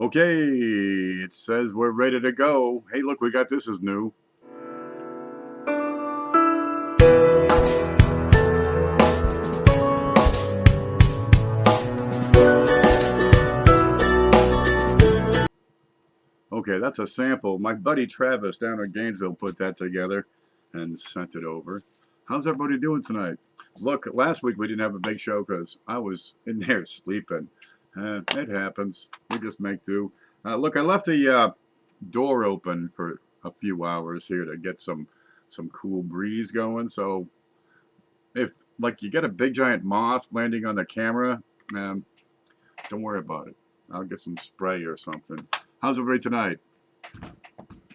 Okay, it says we're ready to go. Hey, look, we got this as new. Okay, that's a sample. My buddy Travis down in Gainesville put that together and sent it over. How's everybody doing tonight? Look, last week we didn't have a big show because I was in there sleeping. It happens. We just make do. Look, I left the door open for a few hours here to get some cool breeze going. So if like you get a big giant moth landing on the camera, um, don't worry about it. I'll get some spray or something. How's everybody tonight?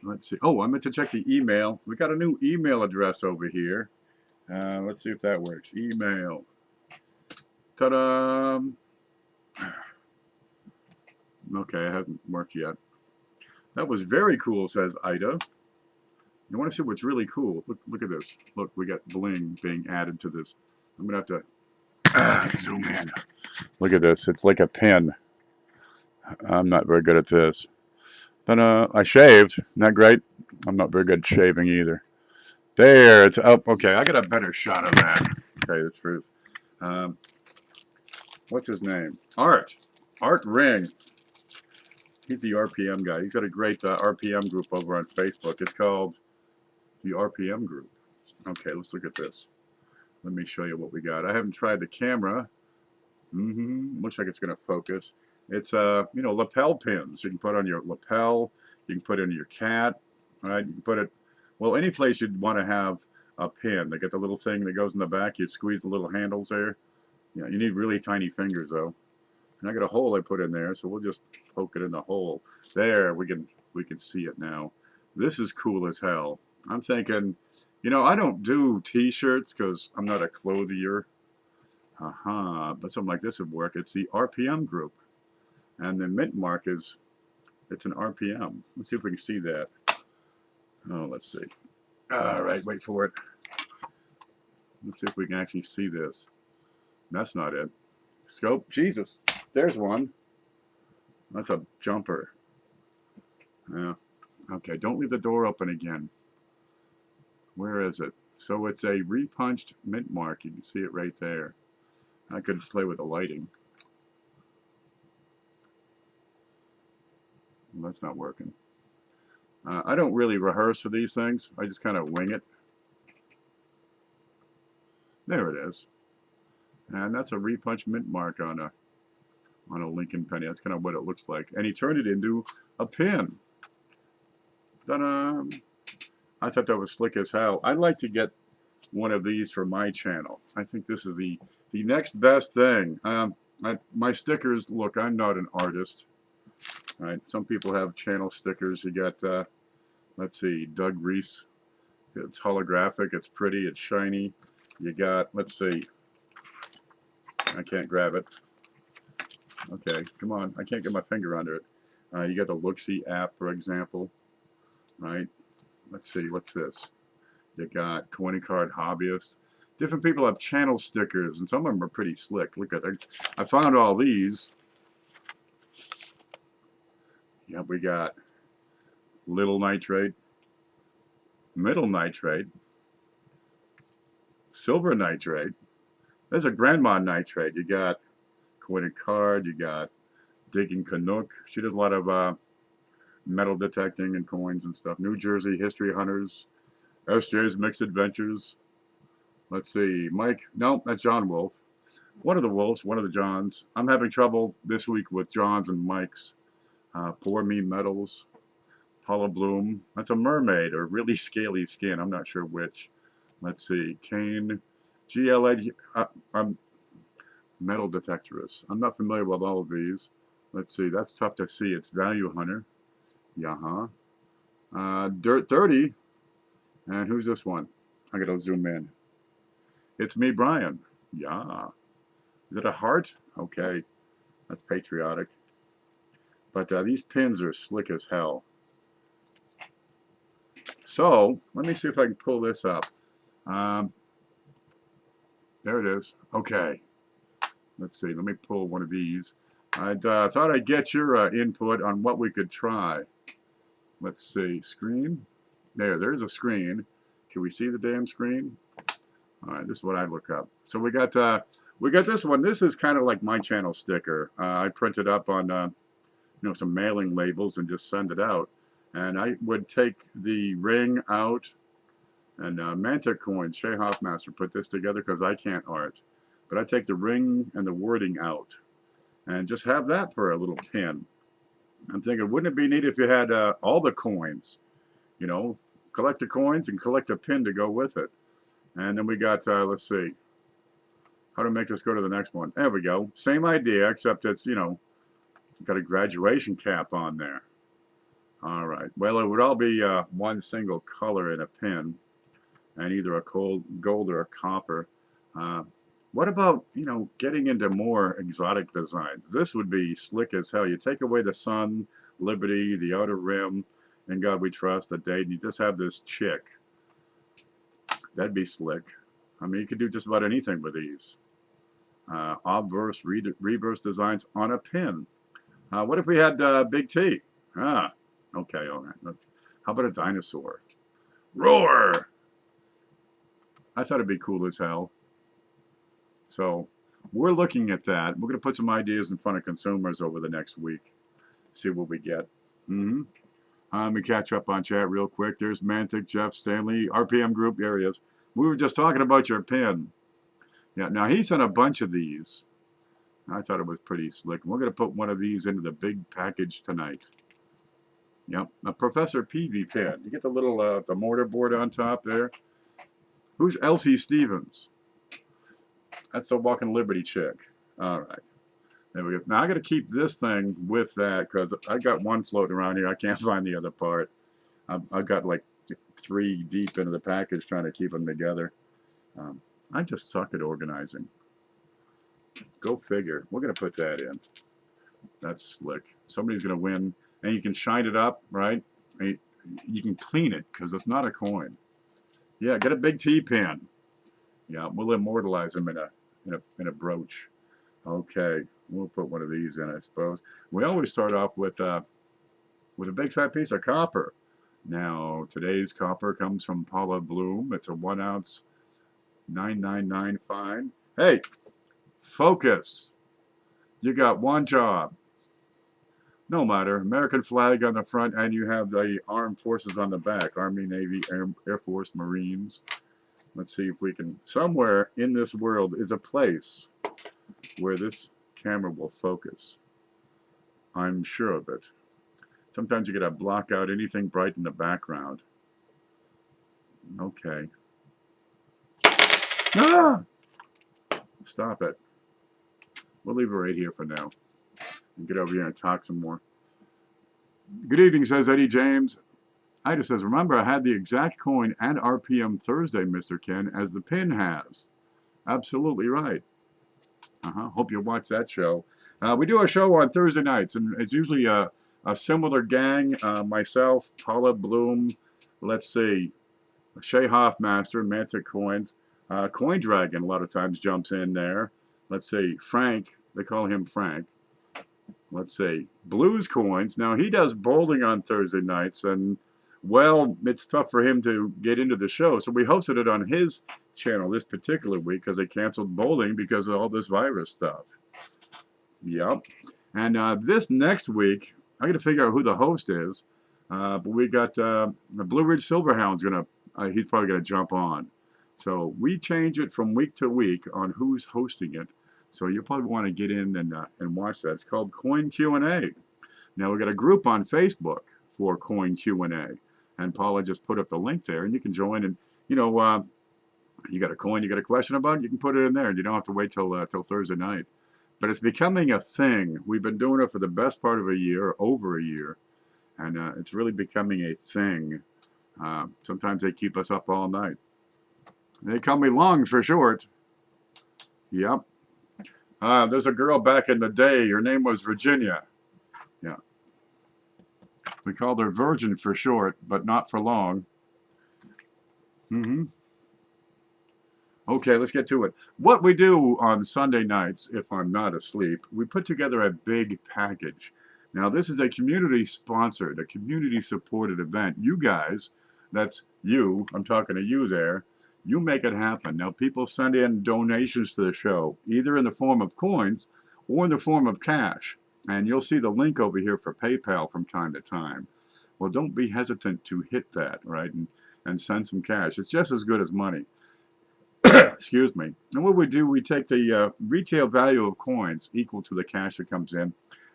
Let's see. Oh, I meant to check the email. We got a new email address over here. Let's see if that works. Email. Ta-da! Okay, it hasn't worked yet. That was very cool, says Ida. You want to see what's really cool? Look at this. Look, we got bling being added to this. I'm going to have to zoom in. Look at this. It's like a pin. I'm not very good at this. But I shaved. Isn't that great? I'm not very good at shaving either. There, it's up. Okay, I got a better shot of that. Okay, the truth. What's his name? Art. Art Ring. He's the RPM guy. He's got a great RPM group over on Facebook. It's called the RPM group. Okay, let's look at this. Let me show you what we got. I haven't tried the camera. Looks like it's going to focus. It's lapel pins. You can put on your lapel. You can put it in your cat. Right? You can put it, well, any place you'd want to have a pin. They get the little thing that goes in the back. You squeeze the little handles there. You need really tiny fingers though. And I got a hole I put in there, so we'll just poke it in the hole. There, we can see it now. This is cool as hell. I'm thinking, I don't do T-shirts because I'm not a clothier. But something like this would work. It's the RPM group. And the mint mark is, it's an RPM. Let's see if we can see that. Oh, let's see. All right, wait for it. Let's see if we can actually see this. That's not it. Scope, Jesus, there's one. That's a jumper. Yeah. Okay, don't leave the door open again. Where is it? So it's a repunched mint mark. You can see it right there. I could play with the lighting. Well, that's not working. I don't really rehearse for these things. I just kind of wing it. There it is. And that's a repunched mint mark on a Lincoln penny. That's kind of what it looks like. And he turned it into a pin. Ta-da! I thought that was slick as hell. I'd like to get one of these for my channel. I think this is the next best thing. My stickers, look, I'm not an artist. Right? Some people have channel stickers. You got, let's see, Doug Reese. It's holographic. It's pretty. It's shiny. You got, let's see. I can't grab it. Okay, come on. I can't get my finger under it. You got the Looksee app, for example. Right? Let's see. What's this? You got Coin Card Hobbyist. Different people have channel stickers, and some of them are pretty slick. Look at that. I found all these. Yeah, we got little nitrate, middle nitrate, silver nitrate. There's a grandma nitrate. You got Coin Card. You got Digging Canuck. She does a lot of metal detecting and coins and stuff. New Jersey History Hunters. SJ's Mixed Adventures. Let's see. Mike. No, that's John Wolf. One of the Wolves, one of the Johns. I'm having trouble this week with Johns and Mikes. Pour Me Metals. Paula Bloom. That's a mermaid or really scaly skin. I'm not sure which. Let's see. Kane. GLA. I'm metal detectorist. I'm not familiar with all of these. Let's see. That's tough to see. It's Value Hunter. Yeah. Dirt 30. And who's this one? I gotta zoom in. It's me, Brian. Yeah. Is it a heart? Okay. That's patriotic. But these pins are slick as hell. So, let me see if I can pull this up. There it is. Okay. Let's see. Let me pull one of these. I thought I'd get your input on what we could try. Let's see, screen. There's a screen. Can we see the damn screen? All right, this is what I look up. So we got this one. This is kind of like my channel sticker. I printed up on some mailing labels and just send it out. And I would take the ring out and Mantic Coins. Shay Hoffmaster put this together because I can't art. But I take the ring and the wording out and just have that for a little pin. I'm thinking, wouldn't it be neat if you had all the coins? You know, collect the coins and collect a pin to go with it. And then we got, let's see, how to make this go to the next one. There we go. Same idea, except it's, got a graduation cap on there. All right. Well, it would all be one single color in a pin, and either a gold or a copper. What about, getting into more exotic designs? This would be slick as hell. You take away the sun, liberty, the outer rim, in God we trust, the date, and you just have this chick. That'd be slick. I mean, you could do just about anything with these. Obverse, reverse designs on a pin. What if we had Big T? Okay, all right. How about a dinosaur? Roar! I thought it'd be cool as hell. So we're looking at that. We're going to put some ideas in front of consumers over the next week. See what we get. Let me catch up on chat real quick. There's Mantic, Jeff, Stanley, RPM Group. There he is. We were just talking about your pin. Yeah, now he sent a bunch of these. I thought it was pretty slick. We're going to put one of these into the big package tonight. Yep, a Professor Peavy pin. You get the little the mortar board on top there. Who's Elsie Stevens? That's the Walking Liberty chick. All right. There we go. Now I got to keep this thing with that because I got one floating around here. I can't find the other part. I've got like 3 deep into the package trying to keep them together. I just suck at organizing. Go figure. We're going to put that in. That's slick. Somebody's going to win. And you can shine it up, right? You can clean it because it's not a coin. Yeah, get a Big T pin. Yeah, we'll immortalize them in a brooch. Okay, we'll put one of these in, I suppose. We always start off with a big fat piece of copper. Now, today's copper comes from Paula Bloom. It's a 1 ounce 999 fine. Hey, focus. You got one job. No matter. American flag on the front, and you have the armed forces on the back. Army, Navy, Air Force, Marines. Let's see if we can... Somewhere in this world is a place where this camera will focus. I'm sure of it. Sometimes you got to block out anything bright in the background. Okay. Ah! Stop it. We'll leave it right here for now. And get over here and talk some more. Good evening, says Eddie James. Ida says, remember, I had the exact coin and RPM Thursday, Mr. Ken, as the pin has. Absolutely right. Hope you watch that show. We do a show on Thursday nights, and it's usually a similar gang. Myself, Paula Bloom, let's see, Shay Hoffmaster, Mantic Coins, Coin Dragon a lot of times jumps in there. Let's see, Frank, they call him Frank. Let's see, Blues Coins. Now, he does bowling on Thursday nights, and, well, it's tough for him to get into the show. So we hosted it on his channel this particular week because they canceled bowling because of all this virus stuff. Yep. And this next week, I got to figure out who the host is. But we got the Blue Ridge Silverhound's going to, he's probably going to jump on. So we change it from week to week on who's hosting it. So you'll probably want to get in and watch that. It's called Coin Q&A. Now, we got a group on Facebook for Coin Q&A. And Paula just put up the link there, and you can join. And, you got a coin you got a question about, you can put it in there. And you don't have to wait till Thursday night. But it's becoming a thing. We've been doing it for the best part of a year, over a year. And it's really becoming a thing. Sometimes they keep us up all night. They call me long for short. Yep. There's a girl back in the day. Her name was Virginia. Yeah. We called her Virgin for short, but not for long. Okay, let's get to it. What we do on Sunday nights, if I'm not asleep, we put together a big package. Now, this is a community sponsored, a community supported event. You guys, that's you, I'm talking to you there, you make it happen. Now, people send in donations to the show, either in the form of coins or in the form of cash. And you'll see the link over here for PayPal from time to time. Well, don't be hesitant to hit that, right? And send some cash. It's just as good as money. Excuse me. And what we do, we take the retail value of coins equal to the cash that comes in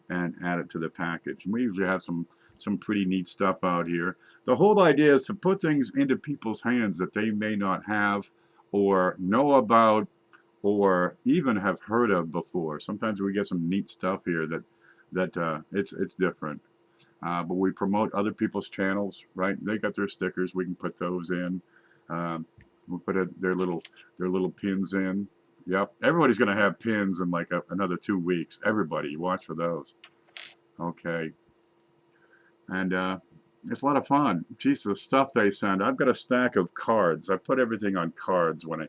and add it to the package. And we usually have some pretty neat stuff out here. The whole idea is to put things into people's hands that they may not have or know about or even have heard of before. Sometimes we get some neat stuff here that it's different. But we promote other people's channels, right? They got their stickers. We can put those in. Um, we'll put their little pins in. Yep, everybody's gonna have pins in like another 2 weeks. Everybody, watch for those. Okay, and it's a lot of fun. Geez, the stuff they send. I've got a stack of cards. I put everything on cards when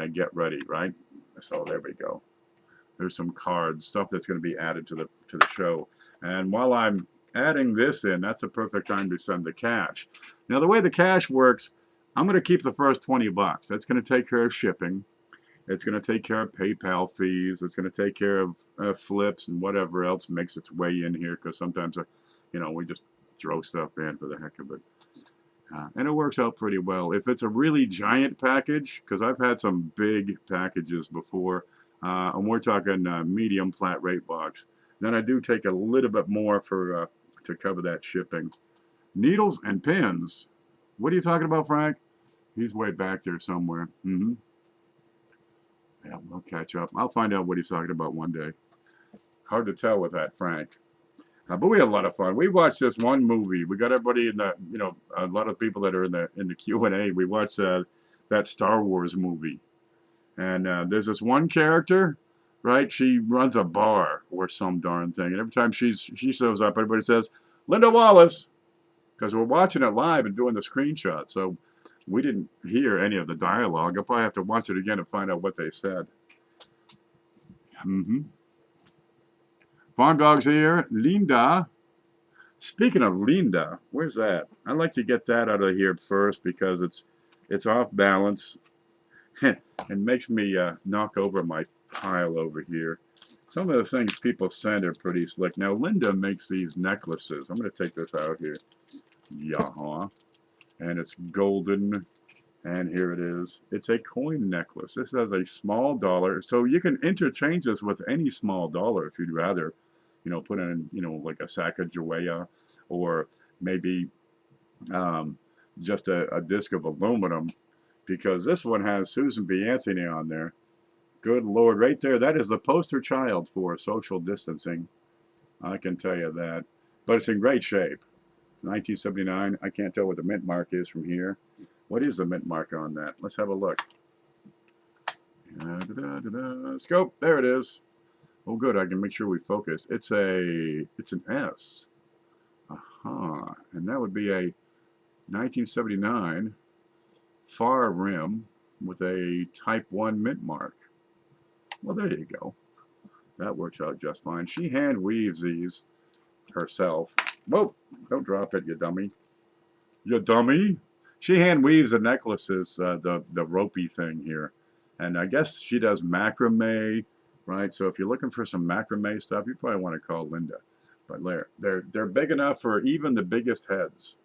I get ready, right? So there we go. There's some cards, stuff that's going to be added to the show. And while I'm adding this in, that's a perfect time to send the cash. Now the way the cash works, I'm going to keep the first 20 bucks. That's going to take care of shipping. It's going to take care of PayPal fees. It's going to take care of flips and whatever else makes its way in here, because sometimes, we just throw stuff in for the heck of it. And it works out pretty well. If it's a really giant package, because I've had some big packages before, and we're talking medium flat rate box, then I do take a little bit more for to cover that shipping. Needles and pins. What are you talking about, Frank? He's way back there somewhere. Yeah, we'll catch up. I'll find out what he's talking about one day. Hard to tell with that, Frank. But we had a lot of fun. We watched this one movie. We got everybody in the, a lot of people that are in the Q&A. We watched that Star Wars movie, and there's this one character, right? She runs a bar or some darn thing, and every time she shows up, everybody says, "Linda Wallace," because we're watching it live and doing the screenshot. So we didn't hear any of the dialogue. I'll probably have to watch it again and find out what they said. Farm Dogs here. Linda. Speaking of Linda, where's that? I'd like to get that out of here first because it's off balance and makes me knock over my pile over here. Some of the things people send are pretty slick. Now, Linda makes these necklaces. I'm going to take this out here. Yeah, and it's golden. And here it is. It's a coin necklace. This has a small dollar. So you can interchange this with any small dollar if you'd rather. Put in, like a Sacagawea or maybe just a disc of aluminum, because this one has Susan B. Anthony on there. Good Lord, right there. That is the poster child for social distancing. I can tell you that. But it's in great shape. 1979. I can't tell what the mint mark is from here. What is the mint mark on that? Let's have a look. Scope. There it is. Oh, good. I can make sure we focus. It's an S. Aha. And that would be a 1979 far rim with a Type 1 mint mark. Well, there you go. That works out just fine. She hand weaves these herself. Whoa, don't drop it, you dummy. You dummy. She hand weaves the necklaces, the ropey thing here. And I guess she does macrame, right? So if you're looking for some macrame stuff, you probably want to call Linda. But they're big enough for even the biggest heads.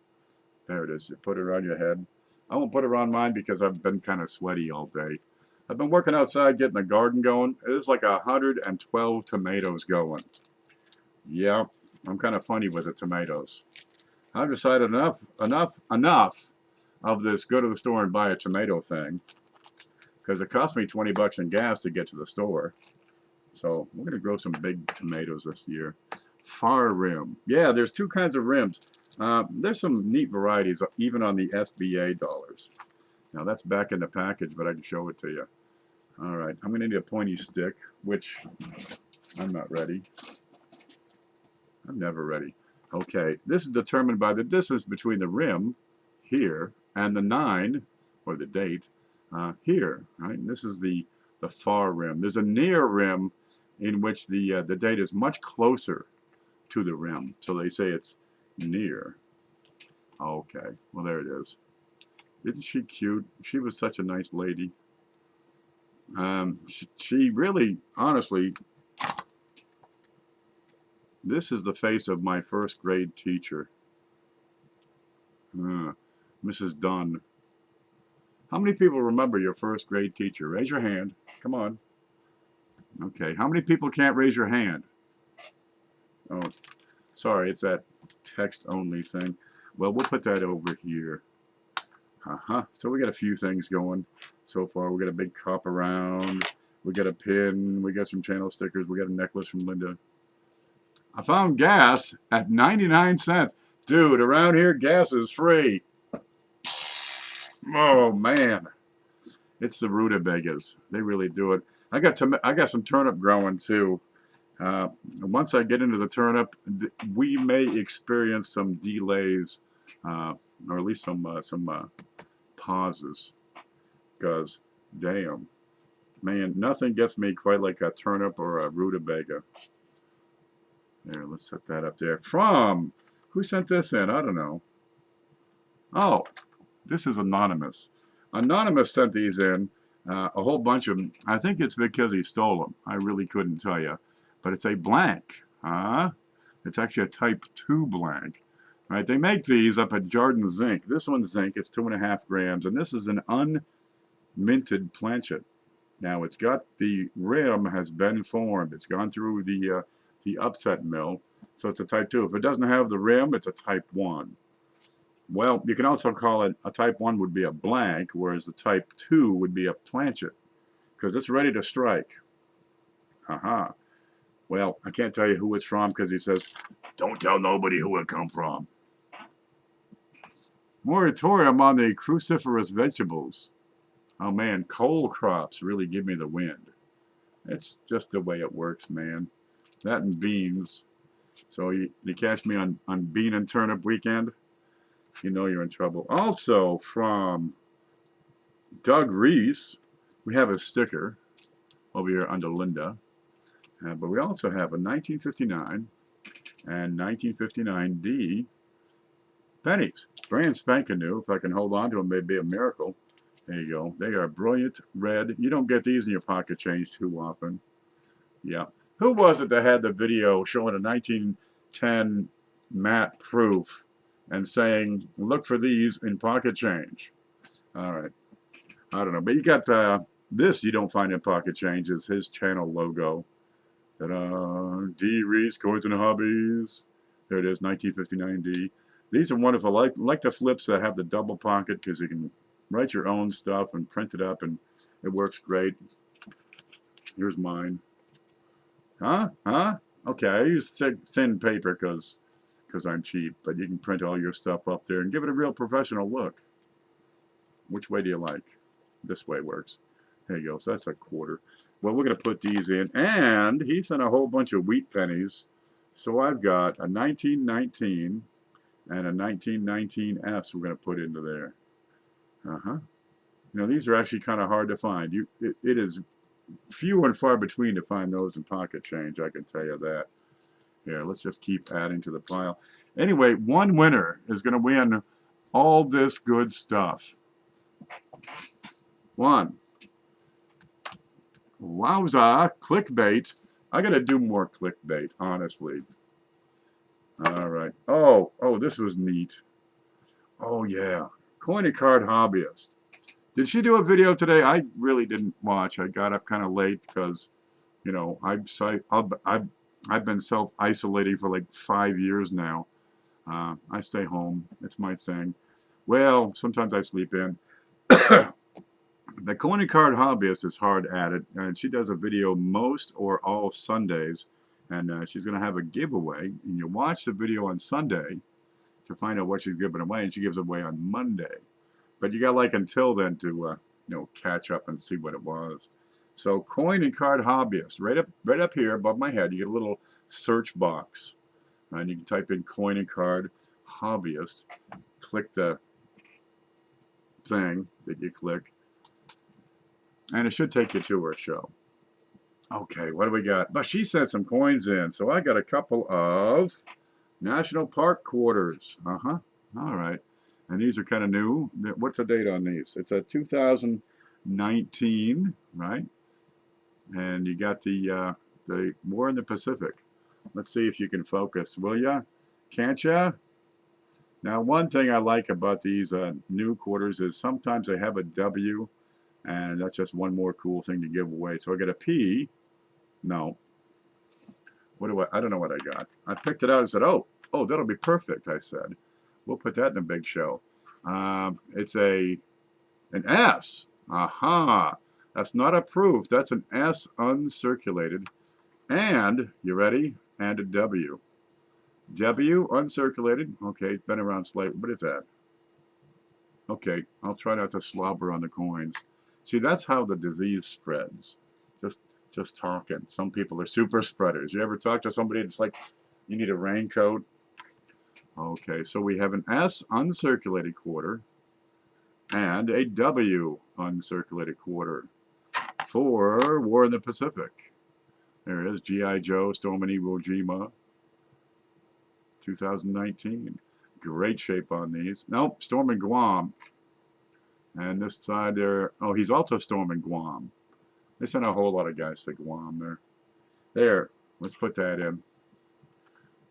There it is. You put it on your head. I won't put it on mine because I've been kind of sweaty all day. I've been working outside getting the garden going. It's like 112 tomatoes going. Yeah, I'm kind of funny with the tomatoes. I've decided enough of this go to the store and buy a tomato thing, because it cost me 20 bucks in gas to get to the store. So we're going to grow some big tomatoes this year. Far rim. Yeah, there's two kinds of rims. There's some neat varieties, even on the SBA dollars. Now that's back in the package, but I can show it to you. All right, I'm going to need a pointy stick, which I'm not ready. I'm never ready. Okay, this is determined by the distance between the rim here and the 9, or the date, here. Right? And this is the far rim. There's a near rim in which the date is much closer to the rim. So they say it's near. Okay, well there it is. Isn't she cute? She was such a nice lady. She really, honestly, this is the face of my first grade teacher. Mrs. Dunn. How many people remember your first grade teacher? Raise your hand. Come on. Okay, how many people can't raise your hand? Oh, sorry, it's that text only thing. Well, we'll put that over here. So we got a few things going so far. We got a big cup around. We got a pin. We got some channel stickers. We got a necklace from Linda. I found gas at 99 cents. Dude, around here, gas is free. Oh, man. It's the rutabagas. They really do it. I got some turnip growing, too. Once I get into the turnip, we may experience some delays, or at least some pauses, because damn, man, nothing gets me quite like a turnip or a rutabaga. There, let's set that up there. Who sent this in? I don't know. Oh, this is anonymous. Anonymous sent these in, a whole bunch of them. I think it's because he stole them. I really couldn't tell you. But it's a blank. It's actually a type 2 blank. Right, they make these up at Jordan Zinc. This one's zinc. It's 2.5 grams. And this is an unminted planchet. Now, it's got the rim has been formed. It's gone through the upset mill. So it's a type 2. If it doesn't have the rim, it's a type 1. Well, you can also call it a type 1 would be a blank, whereas the type 2 would be a planchet, because it's ready to strike. Well, I can't tell you who it's from because he says, don't tell nobody who it come from. Moratorium on the cruciferous vegetables. Oh man, coal crops really give me the wind. It's just the way it works, man. That and beans. So you catch me on bean and turnip weekend, you know you're in trouble. Also from Doug Reese, we have a sticker over here under Linda. But we also have a 1959 and 1959D pennies. Brand spanking new. If I can hold on to them, maybe a miracle. There you go. They are brilliant red. You don't get these in your pocket change too often. Yeah. Who was it that had the video showing a 1910 matte proof and saying, look for these in pocket change? All right. I don't know. But you got this you don't find in pocket change. Is his channel logo. Ta-da! D. Reese, Coins and Hobbies. There it is, 1959D. These are wonderful. I like the flips that have the double pocket because you can write your own stuff and print it up, and it works great. Here's mine. Okay, I use thin paper because I'm cheap, but you can print all your stuff up there and give it a real professional look. Which way do you like? This way works. There you go. So that's a quarter. Well, we're going to put these in. And he sent a whole bunch of wheat pennies. So I've got a 1919 and a 1919S we're going to put into there. You know, these are actually kind of hard to find. It is few and far between to find those in pocket change, I can tell you that. Here, let's just keep adding to the pile. Anyway, one winner is going to win all this good stuff. One. Wowza, clickbait. I gotta do more clickbait, honestly. All right. Oh, this was neat. Oh yeah, Coin and Card Hobbyist. Did she do a video today? I really didn't watch. I got up kind of late because, you know, I've been self-isolating for like 5 years now. I stay home. It's my thing. Well, sometimes I sleep in. The Coin and Card Hobbyist is hard at it, and she does a video most or all Sundays, and she's going to have a giveaway, and you watch the video on Sunday to find out what she's giving away, and she gives away on Monday. But you got like until then to you know, catch up and see what it was. So Coin and Card Hobbyist, right up here above my head, you get a little search box, and you can type in Coin and Card Hobbyist. Click the thing that you click. And it should take you to her show. Okay, what do we got? But she sent some coins in, so I got a couple of National Park quarters. Uh-huh. All right. And these are kind of new. What's the date on these? It's a 2019, right? And you got the War in the Pacific. Let's see if you can focus, will ya? Can't ya? Now, one thing I like about these new quarters is sometimes they have a W, and that's just one more cool thing to give away. So I got a P. No. What do I don't know what I got. I picked it out and said, oh, that'll be perfect, I said. We'll put that in a big show. It's an S. Aha. That's not approved. That's an S uncirculated. And, you ready? And a W. W uncirculated. Okay, it's been around slightly. What is that? Okay, I'll try not to slobber on the coins. See, that's how the disease spreads. Just talking. Some people are super spreaders. You ever talk to somebody that's like, you need a raincoat? Okay, so we have an S uncirculated quarter and a W uncirculated quarter for War in the Pacific. There it is, G.I. Joe, Storm in Iwo Jima, 2019. Great shape on these. Nope, Storm in Guam. And this side there, oh, he's also storming Guam. They sent a whole lot of guys to Guam there. There, let's put that in.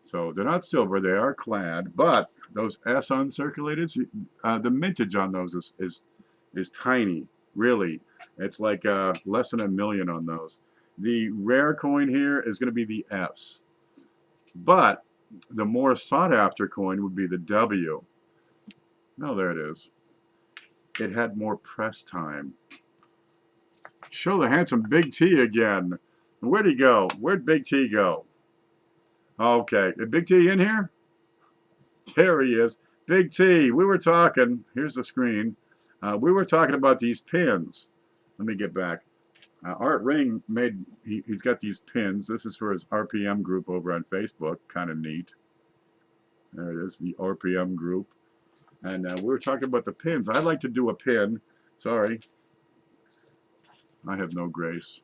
So they're not silver, they are clad, but those S uncirculated, the mintage on those is tiny, really. It's like less than 1 million on those. The rare coin here is going to be the S. But the more sought after coin would be the W. No, there it is. It had more press time. Show the handsome Big T again. Where'd he go? Where'd Big T go? Okay, is Big T in here? There he is. Big T, we were talking. Here's the screen. We were talking about these pins. Let me get back. Art Ring he's got these pins. This is for his RPM group over on Facebook. Kind of neat. There it is, the RPM group. And we were talking about the pins. I'd like to do a pin. Sorry. I have no grace.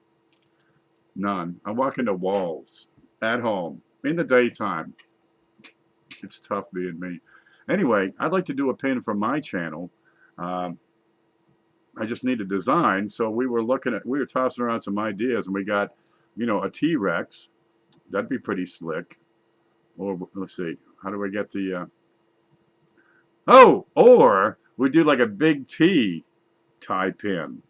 None. I walk into walls. At home. In the daytime. It's tough being me. Anyway, I'd like to do a pin from my channel. I just need a design. So we were tossing around some ideas, and we got, a T-Rex. That'd be pretty slick. Or, let's see. How do we get the... or we do like a Big T tie pin.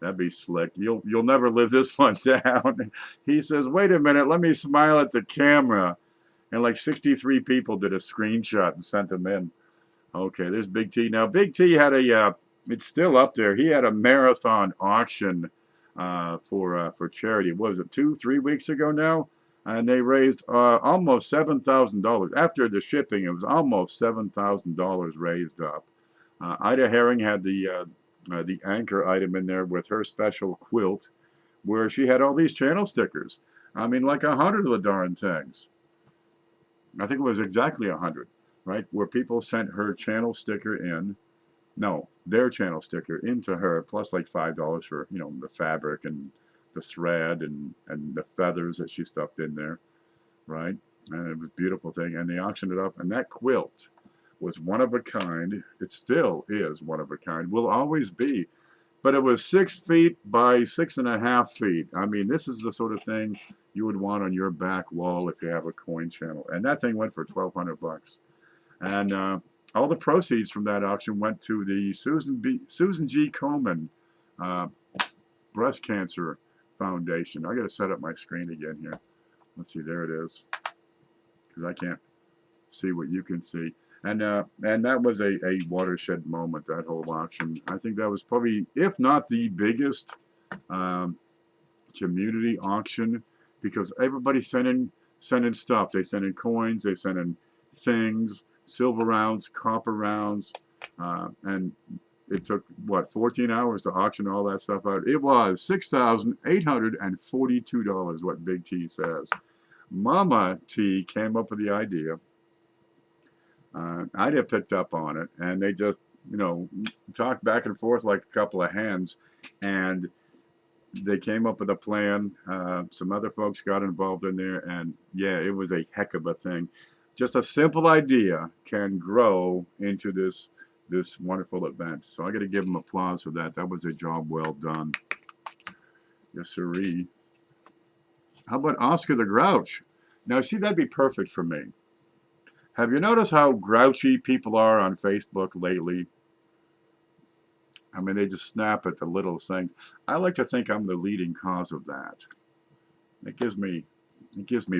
That'd be slick. You'll never live this one down. He says, wait a minute, let me smile at the camera. And like 63 people did a screenshot and sent them in. Okay, there's Big T. Now, Big T had it's still up there. He had a marathon auction for charity. What was it, 2-3 weeks ago now? And they raised almost $7,000. After the shipping, it was almost $7,000 raised up. Ida Herring had the anchor item in there with her special quilt, where she had all these channel stickers. I mean, like 100 of the darn things. I think it was exactly 100, right? Where people sent her channel sticker in. No, their channel sticker into her, plus like $5 for, the fabric and the thread and the feathers that she stuffed in there, right? And it was a beautiful thing. And they auctioned it up. And that quilt was one of a kind. It still is one of a kind. Will always be. But it was 6 feet by 6.5 feet. I mean, this is the sort of thing you would want on your back wall if you have a coin channel. And that thing went for $1,200. And all the proceeds from that auction went to the Susan G. Komen Breast Cancer Foundation. I got to set up my screen again here. Let's see, there it is. Because I can't see what you can see. And that was a watershed moment, that whole auction. I think that was probably, if not the biggest community auction, because everybody sent in stuff. They sent in coins, they sent in things, silver rounds, copper rounds, and it took, 14 hours to auction all that stuff out. It was $6,842, what Big T says. Mama T came up with the idea. Ida picked up on it, and they just, talked back and forth like a couple of hens. And they came up with a plan. Some other folks got involved in there, and yeah, it was a heck of a thing. Just a simple idea can grow into this wonderful event. So I got to give them applause for that. That was a job well done. Yes, sirree. How about Oscar the Grouch? Now, see, that'd be perfect for me. Have you noticed how grouchy people are on Facebook lately? I mean, they just snap at the littlest things. I like to think I'm the leading cause of that. It gives me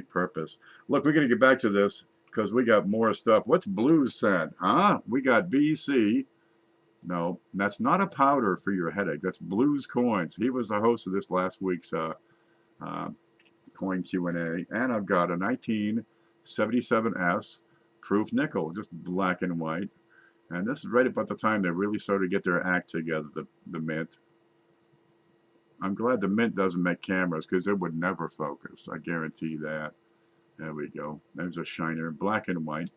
purpose. Look, we're gonna get back to this because we got more stuff. What's Blues said? Huh? We got BC. No, that's not a powder for your headache. That's Blues Coins. He was the host of this last week's coin Q&A, and I've got a 1977S proof nickel, just black and white. And this is right about the time they really started to get their act together, the Mint. I'm glad the Mint doesn't make cameras because it would never focus. I guarantee that. There we go. There's a shiner, black and white.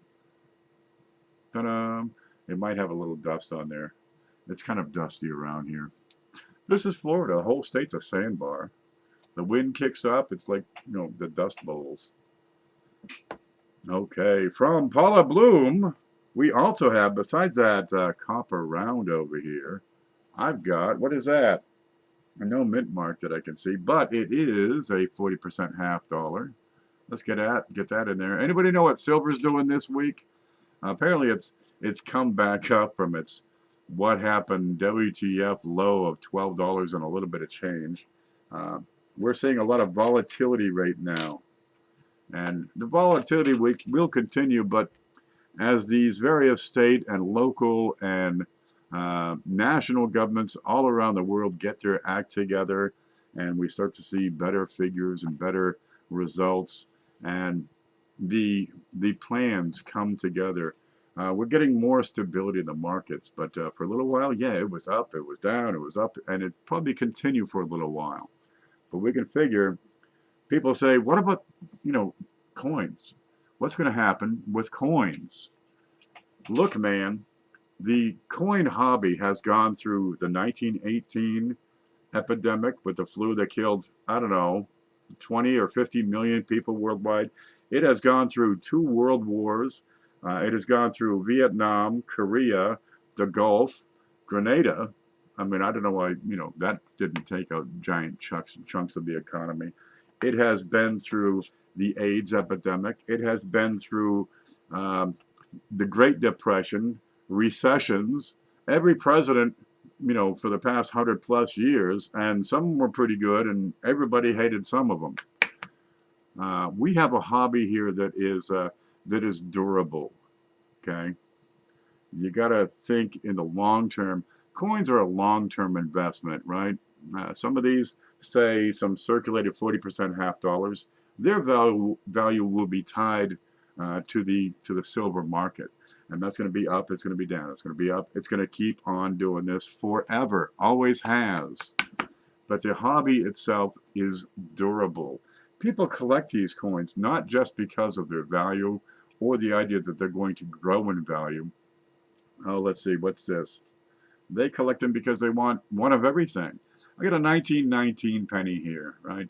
Ta-da! It might have a little dust on there. It's kind of dusty around here. This is Florida. The whole state's a sandbar. The wind kicks up. It's like, the dust bowls. Okay, from Paula Bloom, we also have, besides that copper round over here, I've got, what is that? No mint mark that I can see, but it is a 40% half dollar. Let's get that in there. Anybody know what silver's doing this week? Apparently it's come back up from its what happened WTF low of $12 and a little bit of change. We're seeing a lot of volatility right now. And the volatility will continue, but as these various state and local and national governments all around the world get their act together and we start to see better figures and better results and the plans come together, we're getting more stability in the markets. But for a little while, yeah, it was up, it was down, it was up, and it probably continue for a little while. But we can figure, people say, what about, coins? What's going to happen with coins? Look, man, the coin hobby has gone through the 1918 epidemic with the flu that killed, I don't know, 20 or 50 million people worldwide. It has gone through 2 world wars. It has gone through Vietnam, Korea, the Gulf, Grenada. I mean, I don't know why, that didn't take out giant chunks of the economy. It has been through the AIDS epidemic. It has been through the Great Depression, recessions. Every president, for the past 100+ years, and some of them were pretty good, and everybody hated some of them. We have a hobby here that is durable. Okay, you got to think in the long term. Coins are a long-term investment, right? Some of these, say, some circulated 40% half dollars, their value will be tied to the silver market, and that's going to be up. It's going to be down. It's going to be up. It's going to keep on doing this forever. Always has. But the hobby itself is durable. People collect these coins not just because of their value or the idea that they're going to grow in value. Oh, let's see. What's this? They collect them because they want one of everything. I got a 1919 penny here, right?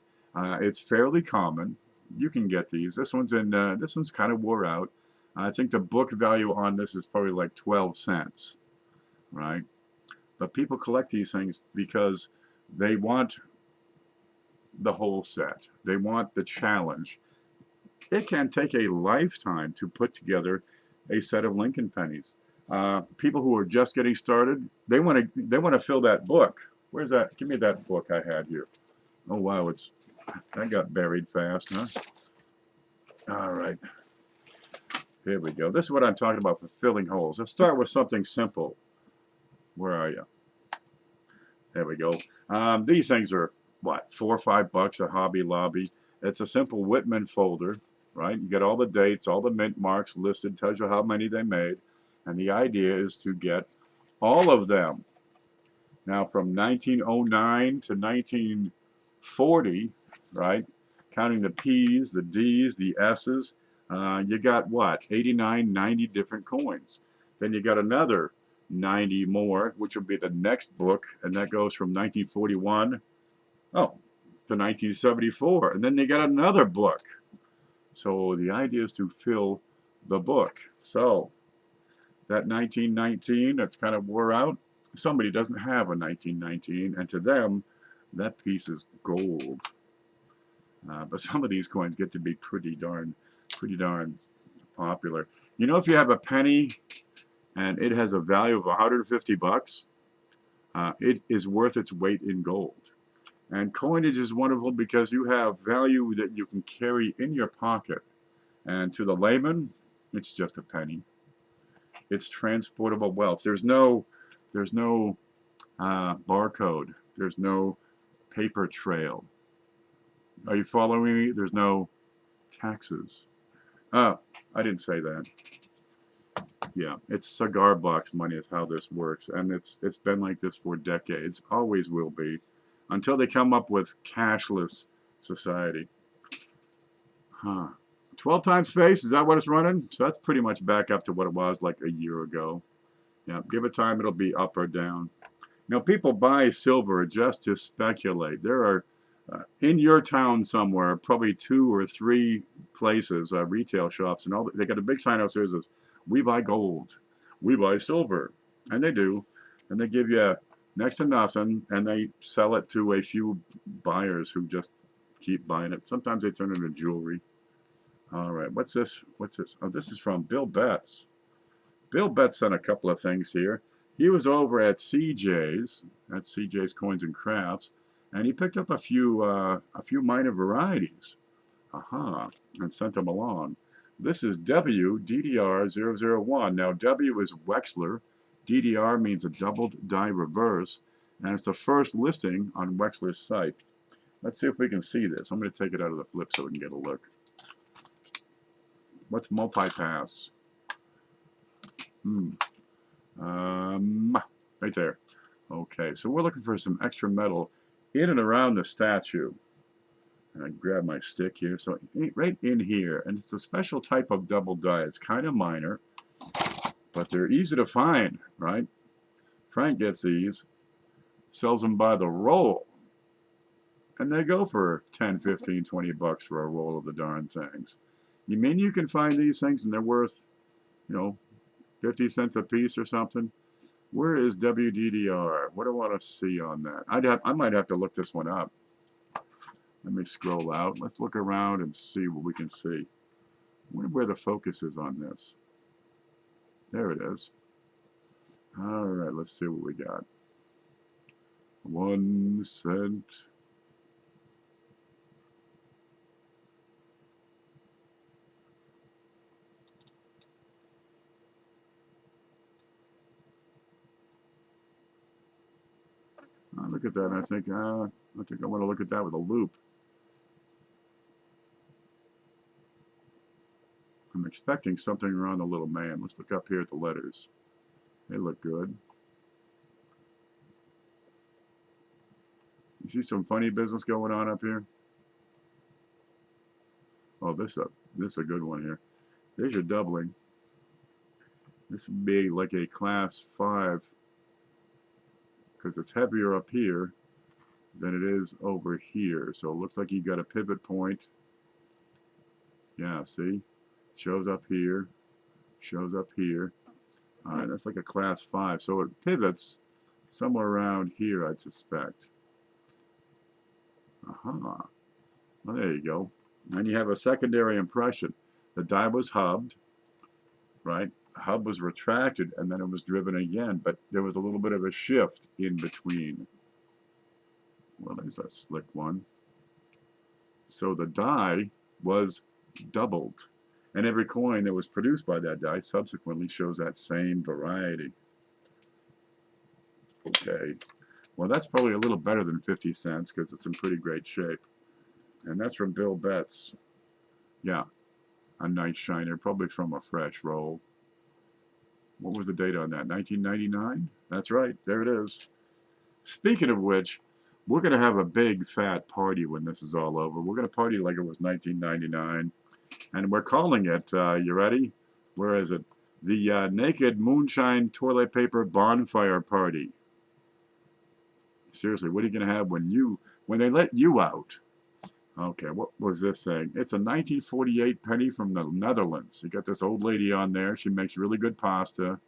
It's fairly common. You can get these. This one's kind of wore out. I think the book value on this is probably like 12 cents, right? But people collect these things because they want the whole set. They want the challenge. It can take a lifetime to put together a set of Lincoln pennies. People who are just getting started, they want to fill that book. Where's that? Give me that book I had here. Oh wow, that got buried fast, huh? All right, here we go. This is what I'm talking about for filling holes. Let's start with something simple. Where are you? There we go. These things are what, $4 or $5 at Hobby Lobby. It's a simple Whitman folder, right? You get all the dates, all the mint marks listed, tells you how many they made. And the idea is to get all of them. Now, from 1909 to 1940, right, counting the P's, the D's, the S's, you got what, 89, 90 different coins. Then you got another 90 more, which will be the next book, and that goes from 1941 Oh, to 1974. And then they got another book. So the idea is to fill the book. So that 1919 that's kind of wore out, somebody doesn't have a 1919, and to them, that piece is gold. But some of these coins get to be pretty darn popular. You know, if you have a penny and it has a value of 150 bucks, it is worth its weight in gold. And coinage is wonderful because you have value that you can carry in your pocket. And to the layman, it's just a penny. It's transportable wealth. There's no barcode. There's no paper trail. Are you following me? There's no taxes. Oh, I didn't say that. Yeah, it's cigar box money is how this works, and it's been like this for decades. Always will be, until they come up with cashless society. Huh. 12 times face, is that what it's running? So that's pretty much back up to what it was like a year ago. Yeah, give it time, it'll be up or down. Now, people buy silver just to speculate. There are, in your town somewhere, probably 2 or 3 places, retail shops, and all. They got a big sign outside that says, "We buy gold, we buy silver," and they do, and they give you next to nothing, and they sell it to a few buyers who just keep buying it. Sometimes they turn it into jewelry. All right, what's this? What's this? Oh, this is from Bill Betts. Bill Betts sent a couple of things here. He was over at CJ's, that's CJ's Coins and Crafts, and he picked up a few minor varieties. Aha, and sent them along. This is WDDR001. Now, W is Wexler. DDR means a doubled die reverse, and it's the first listing on Wexler's site. Let's see if we can see this. I'm going to take it out of the flip so we can get a look. What's multi-pass? Right there. Okay, so we're looking for some extra metal in and around the statue. And I grab my stick here. So right in here, and it's a special type of double die. It's kind of minor, but they're easy to find, right? Frank gets these, sells them by the roll, and they go for 10, 15, 20 bucks for a roll of the darn things. You mean you can find these things and they're worth, 50 cents a piece or something? Where is WDDR? What do I want to see on that? I might have to look this one up. Let me scroll out. Let's look around and see what we can see. I wonder where the focus is on this. There it is. All right, let's see what we got. 1 cent. Look at that. I think I want to look at that with a loop. I'm expecting something around the little man. Let's look up here at the letters. They look good. You see some funny business going on up here? Oh, this is a good one here. There's your doubling. This would be like a class 5 because it's heavier up here than it is over here. So it looks like you got a pivot point. Yeah, see? Shows up here. Shows up here. All right, that's like a class 5. So it pivots somewhere around here, I'd suspect. Aha. Well, there you go. And you have a secondary impression. The die was hubbed, right? The hub was retracted, and then it was driven again, but there was a little bit of a shift in between. Well, there's a slick one. So the die was doubled, and every coin that was produced by that die subsequently shows that same variety. Okay. Well, that's probably a little better than 50 cents because it's in pretty great shape. And that's from Bill Betts. Yeah, a nice shiner, probably from a fresh roll. What was the date on that? 1999? That's right, there it is. Speaking of which, we're going to have a big fat party when this is all over. We're going to party like it was 1999. And we're calling it, you ready? Where is it? The Naked Moonshine Toilet Paper Bonfire Party. Seriously, what are you going to have when they let you out? Okay, what was this thing? It's a 1948 penny from the Netherlands. You got this old lady on there. She makes really good pasta,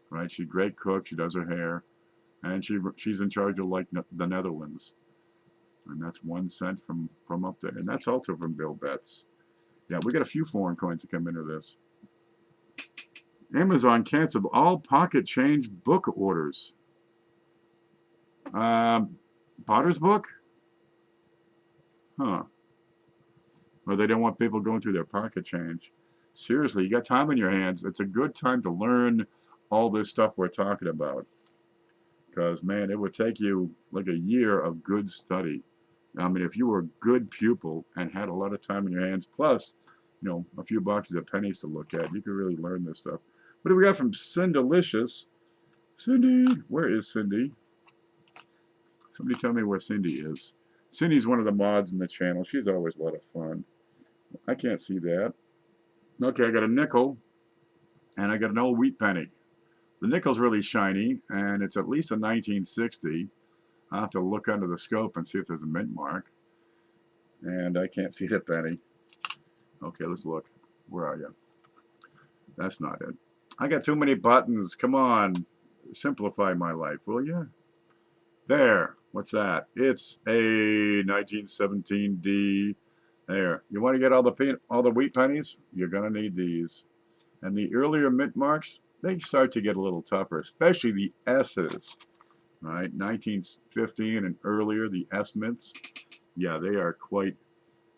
right? She's a great cook. She does her hair, and she's in charge of like the Netherlands. And that's 1 cent from up there, and that's also from Bill Betts. Yeah, we got a few foreign coins that come into this. Amazon canceled all pocket change book orders. Potter's book? Huh. Or they don't want people going through their pocket change. Seriously, you got time on your hands. It's a good time to learn all this stuff we're talking about. Because, man, it would take you like a year of good study. I mean, if you were a good pupil and had a lot of time in your hands, plus, you know, a few boxes of pennies to look at, you could really learn this stuff. What do we got from Cindalicious? Cindy, where is Cindy? Somebody tell me where Cindy is. Cindy's one of the mods in the channel. She's always a lot of fun. I can't see that. Okay, I got a nickel, and I got an old wheat penny. The nickel's really shiny, and it's at least a 1960. I'll have to look under the scope and see if there's a mint mark. And I can't see the penny. Okay, let's look. Where are you? That's not it. I got too many buttons. Come on. Simplify my life, will you? There. What's that? It's a 1917D. There. You want to get all the wheat pennies? You're going to need these. And the earlier mint marks, they start to get a little tougher, especially the S's. Right? 1915 and earlier, the S mints. Yeah, they are quite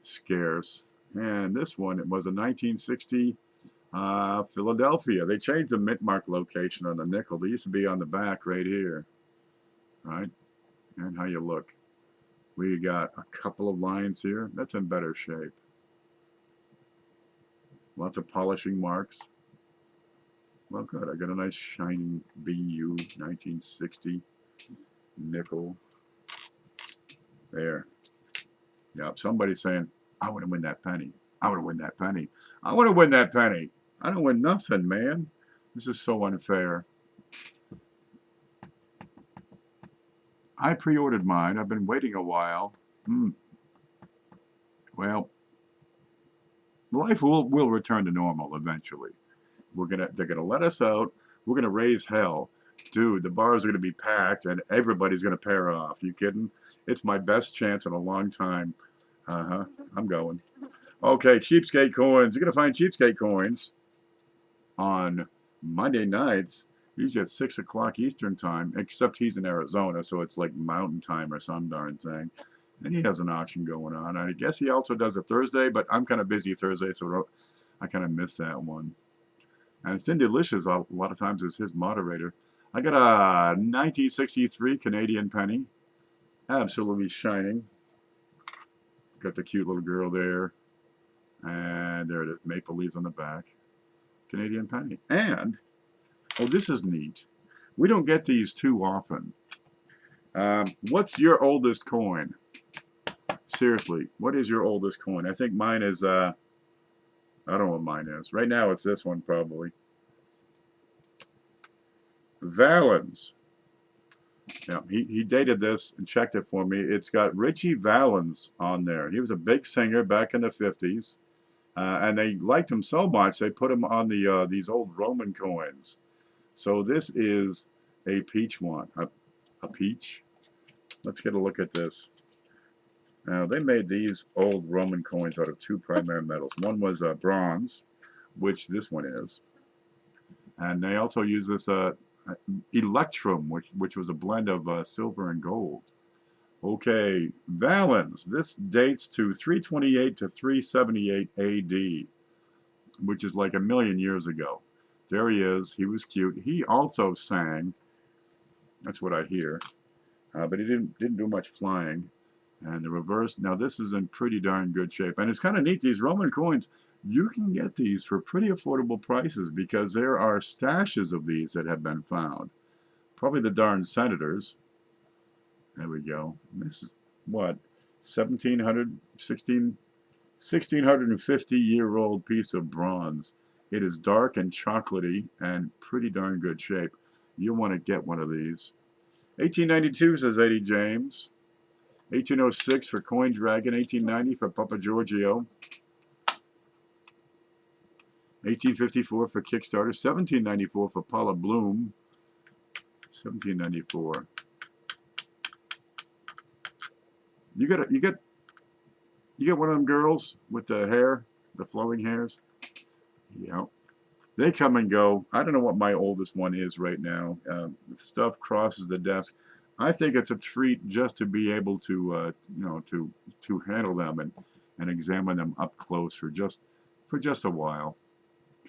scarce. And this one, it was a 1960 Philadelphia. They changed the mint mark location on the nickel. They used to be on the back right here. Right? And how you look. We got a couple of lines here. That's in better shape. Lots of polishing marks. Well, good. I got a nice shining BU 1960 nickel. There. Yep. Somebody's saying, I want to win that penny. I want to win that penny. I want to win that penny. I don't win nothing, man. This is so unfair. I pre-ordered mine. I've been waiting a while. Well, life will return to normal eventually. They're gonna let us out. We're gonna raise hell. Dude, the bars are gonna be packed and everybody's gonna pair off. You kidding? It's my best chance in a long time. I'm going. Okay, cheapskate coins. You're gonna find cheapskate coins on Monday nights, usually at 6 o'clock Eastern time, except he's in Arizona, so it's like mountain time or some darn thing. And he has an auction going on. I guess he also does a Thursday, but I'm kind of busy Thursday, so I kind of missed that one. And Cindalicious a lot of times is his moderator. I got a 1963 Canadian penny. Absolutely shining. Got the cute little girl there. And there it is. Maple leaves on the back. Canadian penny. And, oh, this is neat. We don't get these too often. What's your oldest coin? Seriously, what is your oldest coin? I think mine is, I don't know what mine is. Right now it's this one probably. Valens. Yeah, he dated this and checked it for me. It's got Richie Valens on there. He was a big singer back in the 50s. And they liked him so much they put him on the these old Roman coins. So this is a peach one. A peach? Let's get a look at this. Now, they made these old Roman coins out of two primary metals. One was bronze, which this one is. And they also use this electrum, which was a blend of silver and gold. Okay, Valens. This dates to 328 to 378 AD, which is like a million years ago. There he is. He was cute. He also sang. That's what I hear. But he didn't do much flying. And the reverse, now this is in pretty darn good shape. And it's kind of neat, these Roman coins, you can get these for pretty affordable prices because there are stashes of these that have been found. Probably the darn senators. There we go. And this is, what, 1650-year-old piece of bronze. It is dark and chocolatey and pretty darn good shape. You'll want to get one of these. 1892, says Eddie James. 1806 for Coin Dragon. 1890 for Papa Giorgio. 1854 for Kickstarter. 1794 for Paula Bloom. 1794. You get one of them girls with the hair, the flowing hairs. Yeah. They come and go. I don't know what my oldest one is right now. Stuff crosses the desk. I think it's a treat just to be able to, to handle them and examine them up close for just a while.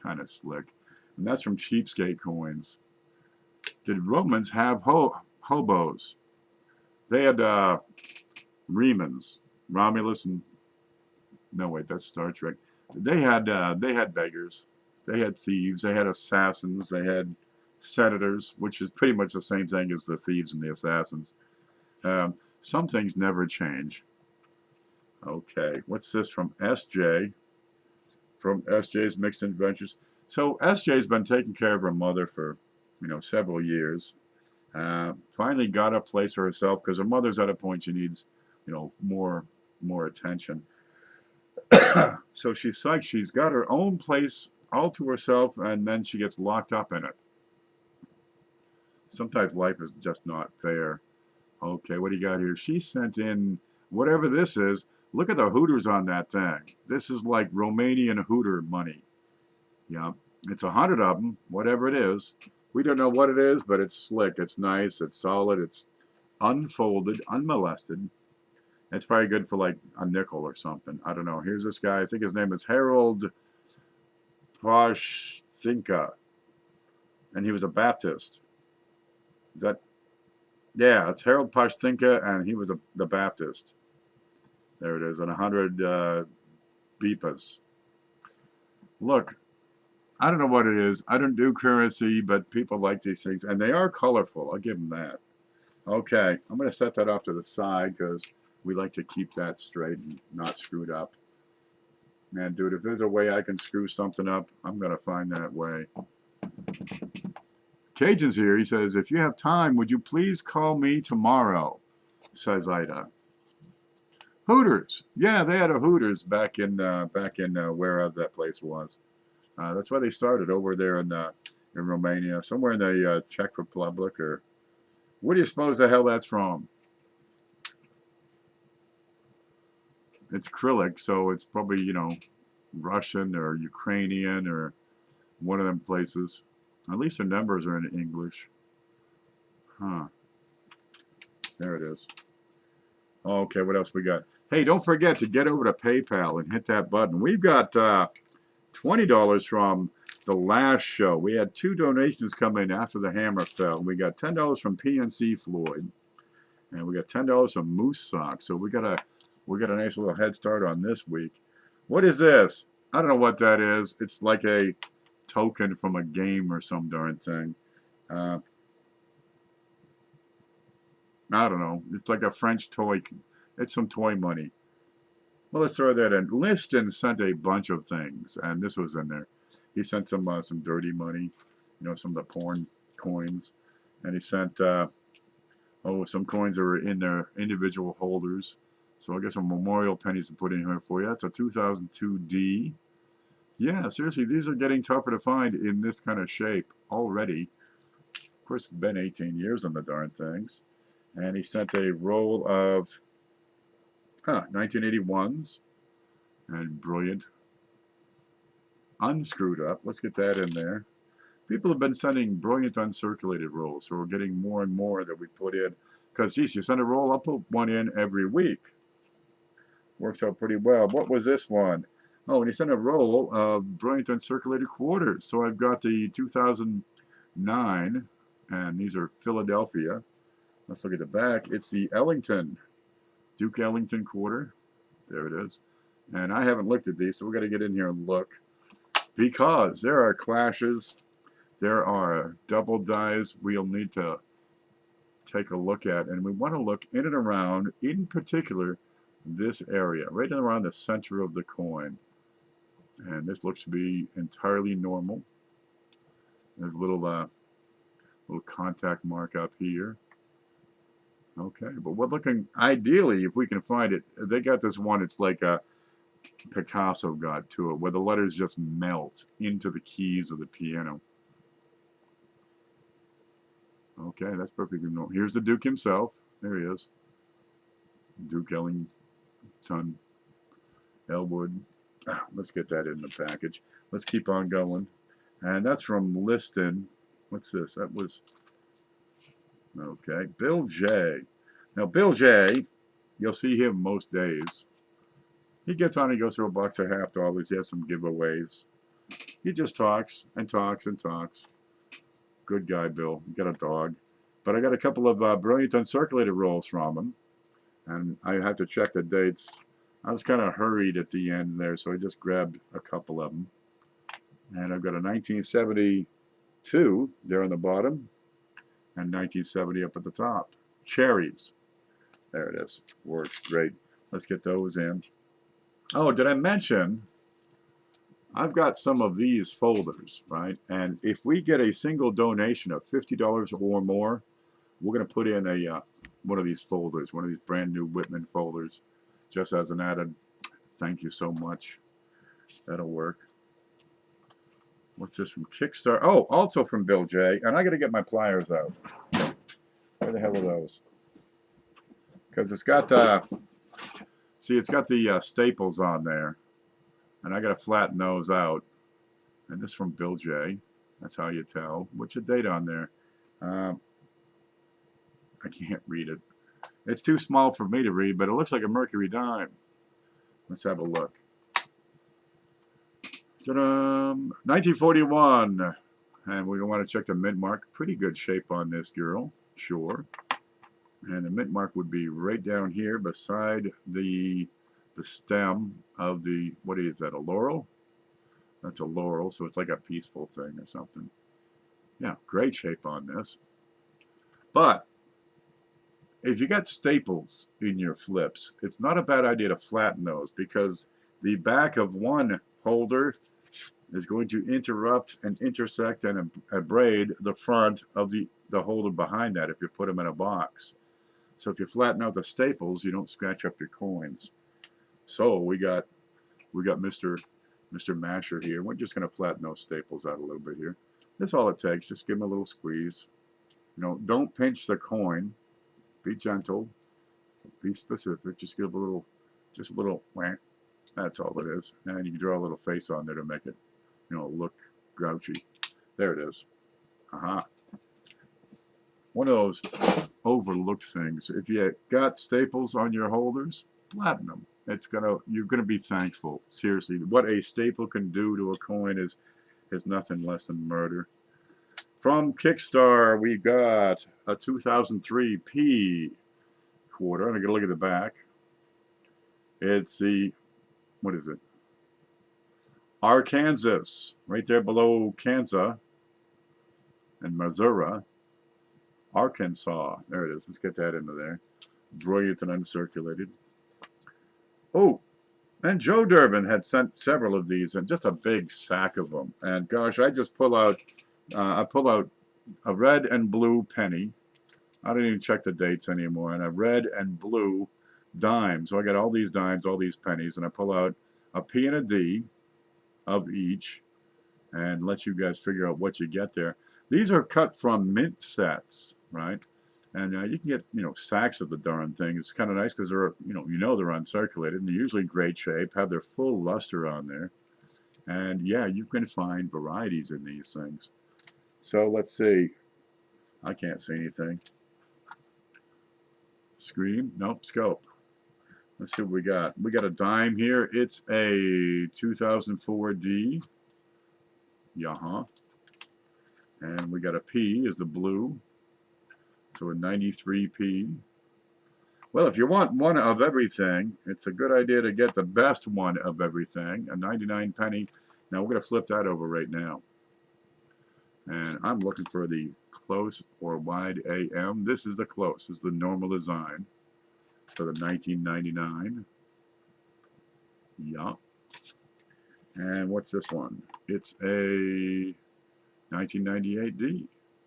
Kind of slick. And that's from Cheapskate Coins. Did Romans have hobos? They had Remans, Romulus, and no wait, that's Star Trek. They had beggars. They had thieves, they had assassins, they had senators, which is pretty much the same thing as the thieves and the assassins. Some things never change. Okay, what's this from SJ? From SJ's Mixed Adventures. So SJ's been taking care of her mother for, several years. Finally got a place for herself because her mother's at a point she needs, more attention. So she's like, she's got her own place all to herself, and then she gets locked up in it. Sometimes life is just not fair. Okay, what do you got here? She sent in whatever this is. Look at the Hooters on that thing. This is like Romanian Hooter money. Yeah, it's 100 of them, whatever it is. We don't know what it is, but it's slick. It's nice. It's solid. It's unfolded, unmolested. It's probably good for like a nickel or something. I don't know. Here's this guy. I think his name is Harold Pashtinka, and he was a Baptist. Is that? Yeah, it's Harold Pashtinka, and he was the Baptist. There it is, and 100 beepas. Look, I don't know what it is. I don't do currency, but people like these things, and they are colorful. I'll give them that. Okay, I'm going to set that off to the side because we like to keep that straight and not screwed up. Man, dude, if there's a way I can screw something up, I'm going to find that way. Cajun's here. He says, if you have time, would you please call me tomorrow? Says Ida. Hooters. Yeah, they had a Hooters back in wherever that place was. That's why they started over there in Romania, somewhere in the Czech Republic, or what do you suppose the hell that's from? It's Cyrillic, so it's probably, Russian or Ukrainian or one of them places. At least the numbers are in English. Huh. There it is. Okay, what else we got? Hey, don't forget to get over to PayPal and hit that button. We've got $20 from the last show. We had 2 donations come in after the hammer fell. We got $10 from PNC Floyd, and we got $10 from Moose Sock. So we got a nice little head start on this week. What is this? I don't know what that is. It's like a token from a game or some darn thing. I don't know. It's like a French toy. It's some toy money. Well, let's throw that in. Liston sent a bunch of things, and this was in there. He sent some dirty money, some of the porn coins, and he sent some coins that were in their individual holders. So I guess some memorial pennies to put in here for you. That's a 2002D. Yeah, seriously, these are getting tougher to find in this kind of shape already. Of course, it's been 18 years on the darn things. And he sent a roll of 1981s. And brilliant. Unscrewed up. Let's get that in there. People have been sending brilliant uncirculated rolls, so we're getting more and more that we put in. Because, geez, you send a roll, I'll put one in every week. Works out pretty well. What was this one? Oh, and he sent a roll of brilliant uncirculated quarters. So I've got the 2009, and these are Philadelphia. Let's look at the back. It's the Ellington, Duke Ellington quarter. There it is. And I haven't looked at these, so we're going to get in here and look. Because there are clashes, there are double dies we'll need to take a look at. And we want to look in and around, in particular, this area, right around the center of the coin. And this looks to be entirely normal. There's a little contact mark up here. Okay, but we're looking, ideally, if we can find it, they got this one, it's like a Picasso got to it, where the letters just melt into the keys of the piano. Okay, that's perfectly normal. Here's the Duke himself. There he is. Duke Ellington Elwood. Let's get that in the package. Let's keep on going. And that's from Liston. What's this? That was, okay, Bill J. Now, Bill J, you'll see him most days. He gets on, he goes through $1.50. He has some giveaways. He just talks and talks and talks. Good guy, Bill. He got a dog. But I got a couple of brilliant uncirculated rolls from him. And I had to check the dates. I was kind of hurried at the end there, so I just grabbed a couple of them. And I've got a 1972 there on the bottom and 1970 up at the top. Cherries. There it is. Works great. Let's get those in. Oh, did I mention I've got some of these folders, right? And if we get a single donation of $50 or more, we're going to put in a one of these folders, one of these brand new Whitman folders, just as an added thank you so much. That'll work. What's this from Kickstarter? Oh, also from Bill J. And I got to get my pliers out. Where the hell are those? Because it's got see, it's got the staples on there, and I got to flatten those out. And this from Bill J. That's how you tell. What's your date on there? I can't read it. It's too small for me to read, but it looks like a Mercury dime. Let's have a look. 1941. And we want to check the mint mark. Pretty good shape on this girl, sure. And the mint mark would be right down here beside the stem of the, what is that, a laurel? That's a laurel, so it's like a peaceful thing or something. Yeah, great shape on this. But if you got staples in your flips, it's not a bad idea to flatten those, because the back of one holder is going to interrupt and intersect and abrade the front of the holder behind that if you put them in a box. So if you flatten out the staples, you don't scratch up your coins. So we got Mr. Masher here. We're just going to flatten those staples out a little bit here. That's all it takes. Just give them a little squeeze. You know, don't pinch the coin. Be gentle. Be specific. Just give a little, just a little whack. That's all it is. And you can draw a little face on there to make it, you know, look grouchy. There it is. Aha. One of those overlooked things. If you got staples on your holders, flatten them. You're gonna be thankful. Seriously, what a staple can do to a coin is nothing less than murder. From Kickstarter, we got a 2003 P quarter. I'm gonna look at the back. It's the, what is it? Arkansas, right there below Kansas and Missouri. Arkansas. There it is. Let's get that into there. Brilliant and uncirculated. Oh, and Joe Durbin had sent several of these, and just a big sack of them. And gosh, I just pull out a red and blue penny. I don't even check the dates anymore. And a red and blue dime. So I got all these dimes, all these pennies, and I pull out a P and a D of each, and let you guys figure out what you get there. These are cut from mint sets, right? And you can get, you know, sacks of the darn thing. It's kind of nice because they're, you know they're uncirculated, and they're usually great shape, have their full luster on there. And yeah, you can find varieties in these things. So let's see. I can't see anything. Screen? Nope. Scope. Let's see what we got. We got a dime here. It's a 2004 D. Yeah. And we got a P is the blue. So a 93P. Well, if you want one of everything, it's a good idea to get the best one of everything, a 99 penny. Now we're going to flip that over right now. And I'm looking for the close or wide AM. This is the close. This is the normal design for the 1999. Yeah. And what's this one? It's a 1998D.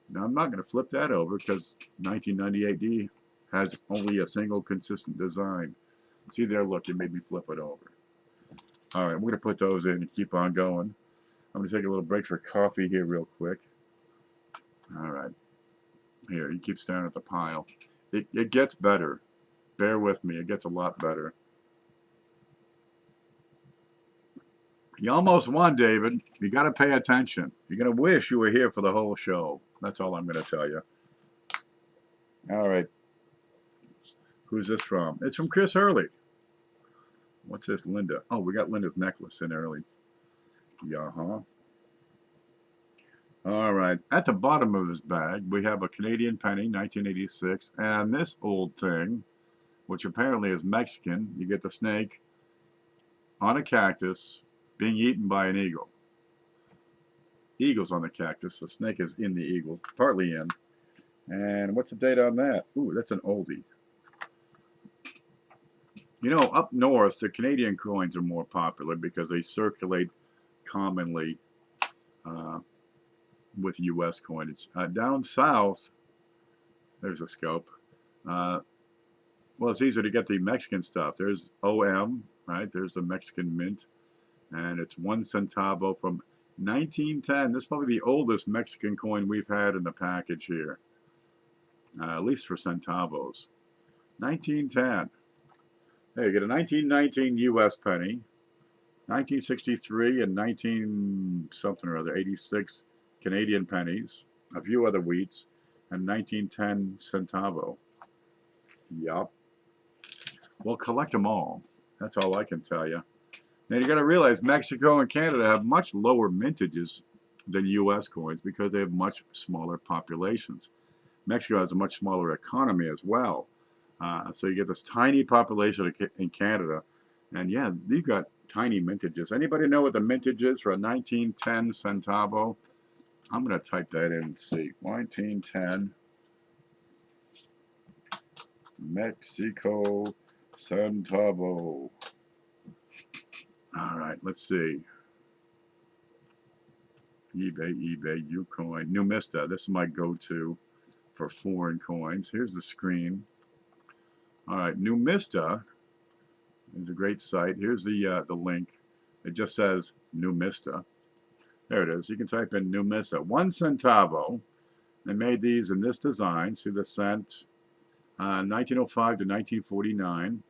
Now I'm not going to flip that over because 1998D has only a single consistent design. See there, look, it made me flip it over. All right, we're going to put those in and keep on going. I'm going to take a little break for coffee here real quick. All right. Here, you keep staring at the pile. It gets better. Bear with me. It gets a lot better. You almost won, David. You got to pay attention. You're going to wish you were here for the whole show. That's all I'm going to tell you. All right. Who's this from? It's from Chris Hurley. What's this, Linda? Oh, we got Linda's necklace in early. Yeah-huh. All right. At the bottom of his bag, we have a Canadian penny, 1986, and this old thing, which apparently is Mexican. You get the snake on a cactus being eaten by an eagle. Eagle's on the cactus. The snake is in the eagle, partly in. And what's the date on that? Ooh, that's an oldie. You know, up north, the Canadian coins are more popular because they circulate commonly with U.S. coinage. Down south, there's a scope. Well, it's easier to get the Mexican stuff. There's OM, right? There's the Mexican mint, and it's 1 centavo from 1910. This is probably the oldest Mexican coin we've had in the package here, at least for centavos. 1910. There, you get a 1919 U.S. penny, 1963 and 19 something or other, 86 Canadian pennies, a few other wheats, and 1910 centavo. Yup. Well, collect them all. That's all I can tell you. Now you got to realize Mexico and Canada have much lower mintages than U.S. coins because they have much smaller populations. Mexico has a much smaller economy as well. So you get this tiny population in Canada. And yeah, you've got tiny mintages. Anybody know what the mintage is for a 1910 centavo? I'm going to type that in and see. 1910 Mexico centavo. All right, let's see. eBay, Ucoin, Numista. This is my go-to for foreign coins. Here's the screen. All right, Numista is a great site. Here's the link. It just says Numista. There it is. You can type in Numista. 1 centavo. They made these in this design. See the cent? 1905 to 1949.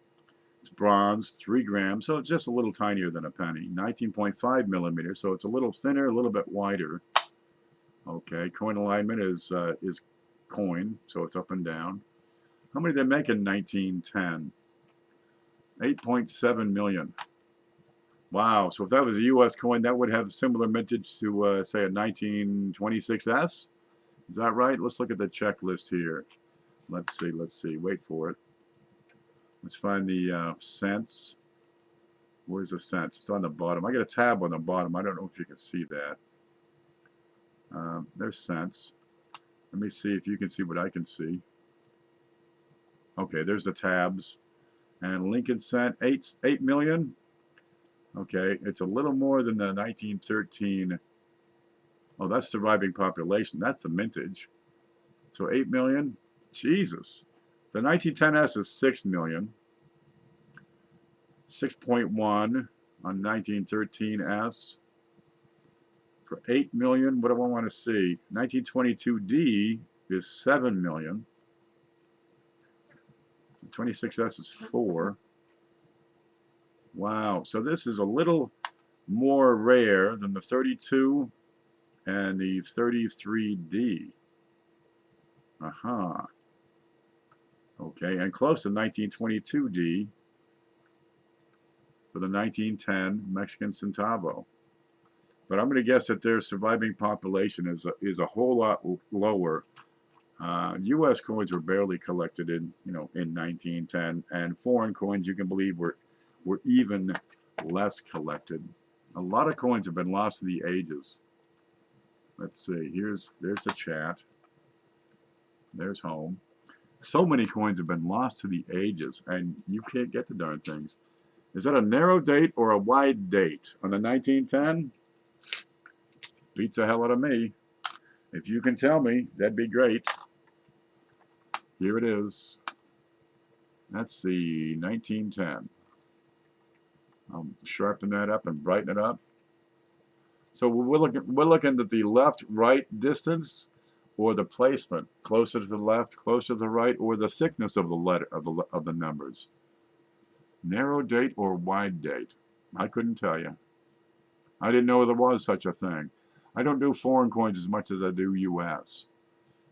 It's bronze, 3 grams, so it's just a little tinier than a penny. 19.5 millimeters, so it's a little thinner, a little bit wider. Okay, coin alignment is coin, so it's up and down. How many did they make in 1910? 8.7 million. Wow, so if that was a U.S. coin, that would have similar mintage to, say, a 1926S? Is that right? Let's look at the checklist here. Let's see, wait for it. Let's find the cents. Where's the cents? It's on the bottom. I got a tab on the bottom. I don't know if you can see that. There's cents. Let me see if you can see what I can see. Okay, there's the tabs. And Lincoln cent, 8 million. Okay, it's a little more than the 1913. Oh, that's surviving population. That's the mintage. So 8 million. Jesus. The 1910S is 6 million. 6.1 on 1913S. For 8 million, what do I want to see? 1922D is 7 million. 26S is 4. Wow. So this is a little more rare than the 32 and the 33D. Aha. Okay, and close to 1922D for the 1910 Mexican centavo. But I'm going to guess that their surviving population is a whole lot lower. U.S. coins were barely collected in 1910, and foreign coins, you can believe, were even less collected. A lot of coins have been lost to the ages. Let's see. There's the chat. There's home. So many coins have been lost to the ages, and you can't get the darn things. Is that a narrow date or a wide date on the 1910? Beats the hell out of me. If you can tell me, that'd be great. Here it is. That's the 1910. I'll sharpen that up and brighten it up. So we're looking at the left-right distance, or the placement, closer to the left, closer to the right, or the thickness of the letter of the numbers. Narrow date or wide date? I couldn't tell you. I didn't know there was such a thing. I don't do foreign coins as much as I do U.S.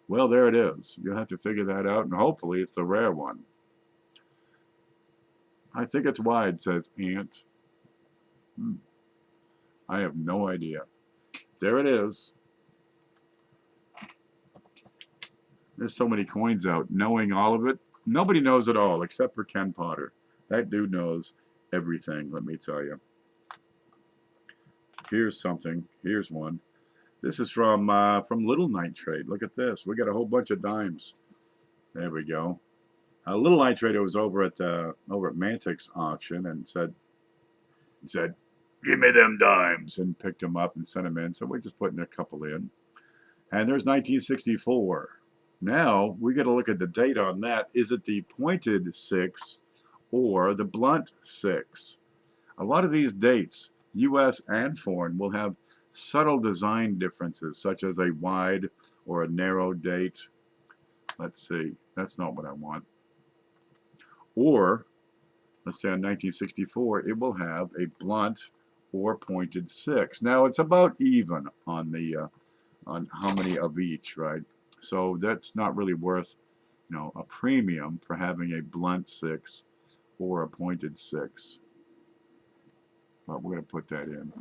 Well, there it is. You'll have to figure that out, and hopefully it's the rare one. I think it's wide, says Ant. I have no idea. There it is. There's so many coins out. Knowing all of it, nobody knows it all except for Ken Potter. That dude knows everything, let me tell you. Here's something. Here's one. This is from Little Night Trade. Look at this. We got a whole bunch of dimes. There we go. Little Night Trader was over at Mantic's auction and said, "Give me them dimes," and picked them up and sent them in. So we're just putting a couple in. And there's 1964. Now we got to look at the date on that. Is it the pointed 6 or the blunt 6? A lot of these dates, U.S. and foreign, will have subtle design differences, such as a wide or a narrow date. Let's see. That's not what I want. Or, let's say on 1964, it will have a blunt or pointed 6. Now, it's about even on the on how many of each, right? So that's not really worth, a premium for having a blunt 6 or a pointed 6. But we're going to put that in.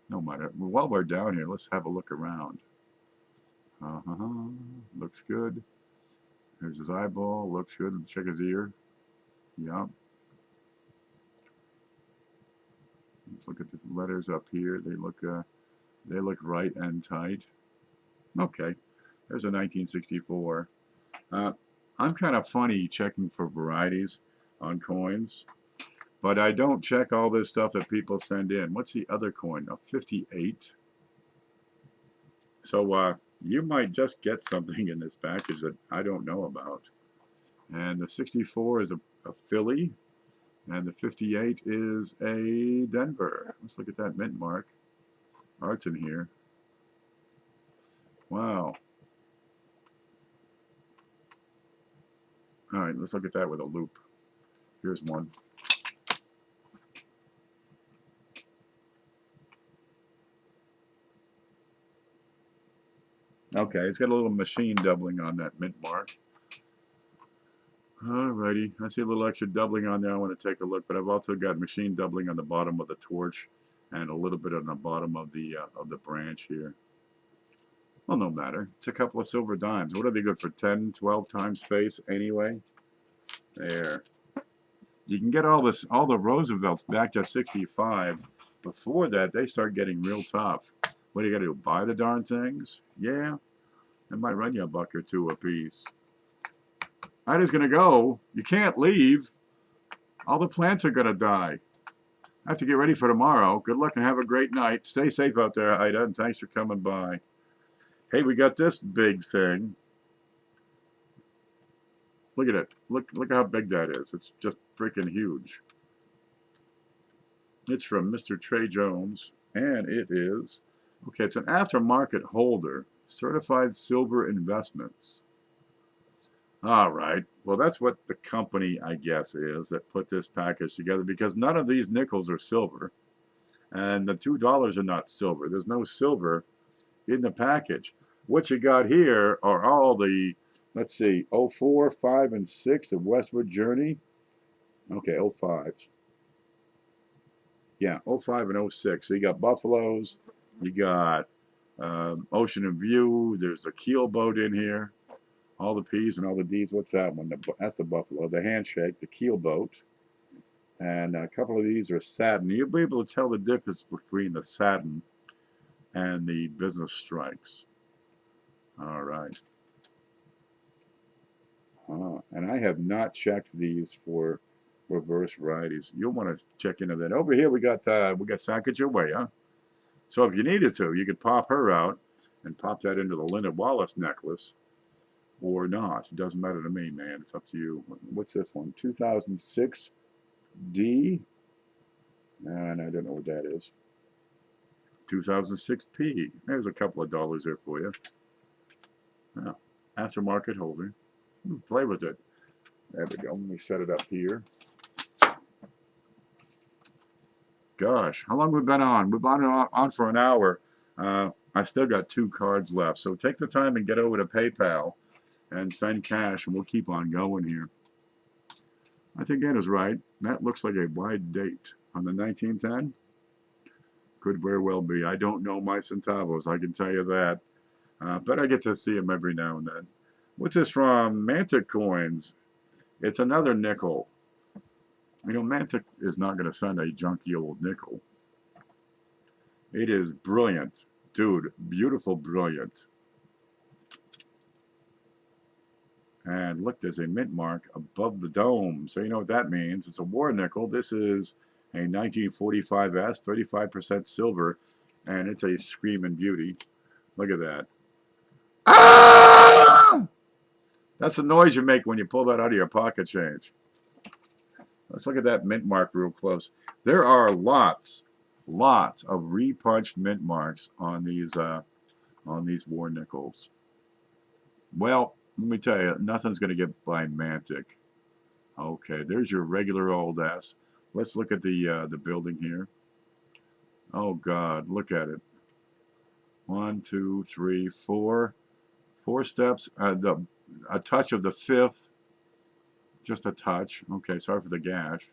No matter. While we're down here, let's have a look around. Looks good. There's his eyeball. Looks good. Check his ear. Yep. Let's look at the letters up here. They look right and tight. Okay. There's a 1964. I'm kind of funny checking for varieties on coins, but I don't check all this stuff that people send in. What's the other coin? A 58. So you might just get something in this package that I don't know about. And the 64 is a Philly, and the 58 is a Denver. Let's look at that mint mark. Art's in here. Wow. All right, let's look at that with a loop. Here's one. Okay, it's got a little machine doubling on that mint mark. Alrighty, I see a little extra doubling on there. I want to take a look, but I've also got machine doubling on the bottom of the torch and a little bit on the bottom of the branch here. Well, no matter. It's a couple of silver dimes. What are they good for? 10, 12 times face anyway? There. You can get all the Roosevelts back to 65. Before that, they start getting real tough. What do you got to do? Buy the darn things? Yeah. It might run you a buck or two a piece. Ida's going to go. You can't leave. All the plants are going to die. I have to get ready for tomorrow. Good luck and have a great night. Stay safe out there, Ida, and thanks for coming by. Hey, we got this big thing. Look at it. Look how big that is. It's just freaking huge. It's from Mr. Trey Jones, and it is, okay, it's an aftermarket holder, certified silver investments. All right. Well, that's what the company, I guess, is that put this package together, because none of these nickels are silver, and the $2 are not silver. There's no silver in the package. What you got here are all the, let's see, 04, 5, and 6 of Westwood Journey. Okay, 05. Yeah, 05 and 06. So you got Buffaloes, you got Ocean and View, there's a keel boat in here, all the P's and all the D's. What's that one? That's the Buffalo. The Handshake, the keel boat, and a couple of these are satin. You'll be able to tell the difference between the satin and the business strikes. All right. And I have not checked these for reverse varieties. You'll want to check into that. Over here we got Sacagawea. So if you needed to, you could pop her out and pop that into the Linda Wallace necklace. or not. It doesn't matter to me, man. It's up to you. What's this one? 2006 D? And I don't know what that is. 2006 P. There's a couple of dollars there for you. Now, aftermarket holder. Play with it. There we go. Let me set it up here. Gosh, how long have we been on? We've been on for an hour. I still got 2 cards left. So take the time and get over to PayPal and send cash, and we'll keep on going here. I think Anna's right. That looks like a wide date on the 1910. Could very well be. I don't know my centavos, I can tell you that. But I get to see them every now and then. What's this from? Mantic Coins. It's another nickel. You know, Mantic is not going to send a junky old nickel. It is brilliant. Dude, beautiful, brilliant. And look, there's a mint mark above the dome. So you know what that means. It's a war nickel. This is a 1945S, 35% silver, and it's a screaming beauty. Look at that. Ah! That's the noise you make when you pull that out of your pocket change. Let's look at that mint mark real close. There are lots of repunched mint marks on these war nickels. Well, let me tell you, nothing's going to get by Mantic. Okay, there's your regular old S. Let's look at the building here. Oh God, look at it. 1, 2, 3, 4. 4 steps. A touch of the 5th. Just a touch. Okay, sorry for the gash.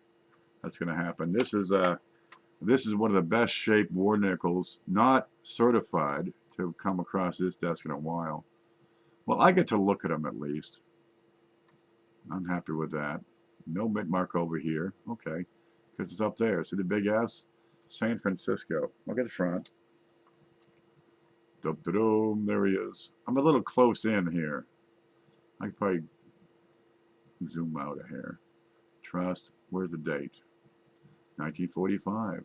That's going to happen. This is one of the best shaped war nickels, not certified, to come across this desk in a while. Well, I get to look at them at least. I'm happy with that. No mint mark over here. Okay, because it's up there. See the big S? San Francisco. Look at the front. There he is. I'm a little close in here. I could probably zoom out a hair. Trust. Where's the date? 1945.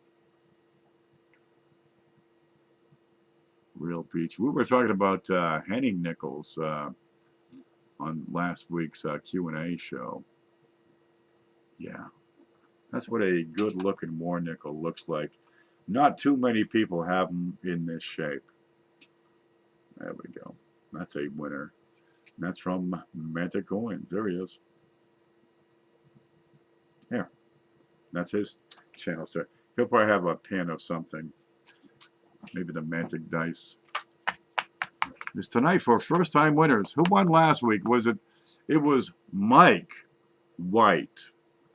Real peach. We were talking about Henning nickels on last week's Q&A show. Yeah, that's what a good-looking war nickel looks like. Not too many people have them in this shape. There we go. That's a winner. That's from Mantic Coins. There he is. Here. That's his channel, sir. He'll probably have a pin of something. Maybe the Mantic dice. It's tonight for first-time winners. Who won last week? Was it? It was Mike White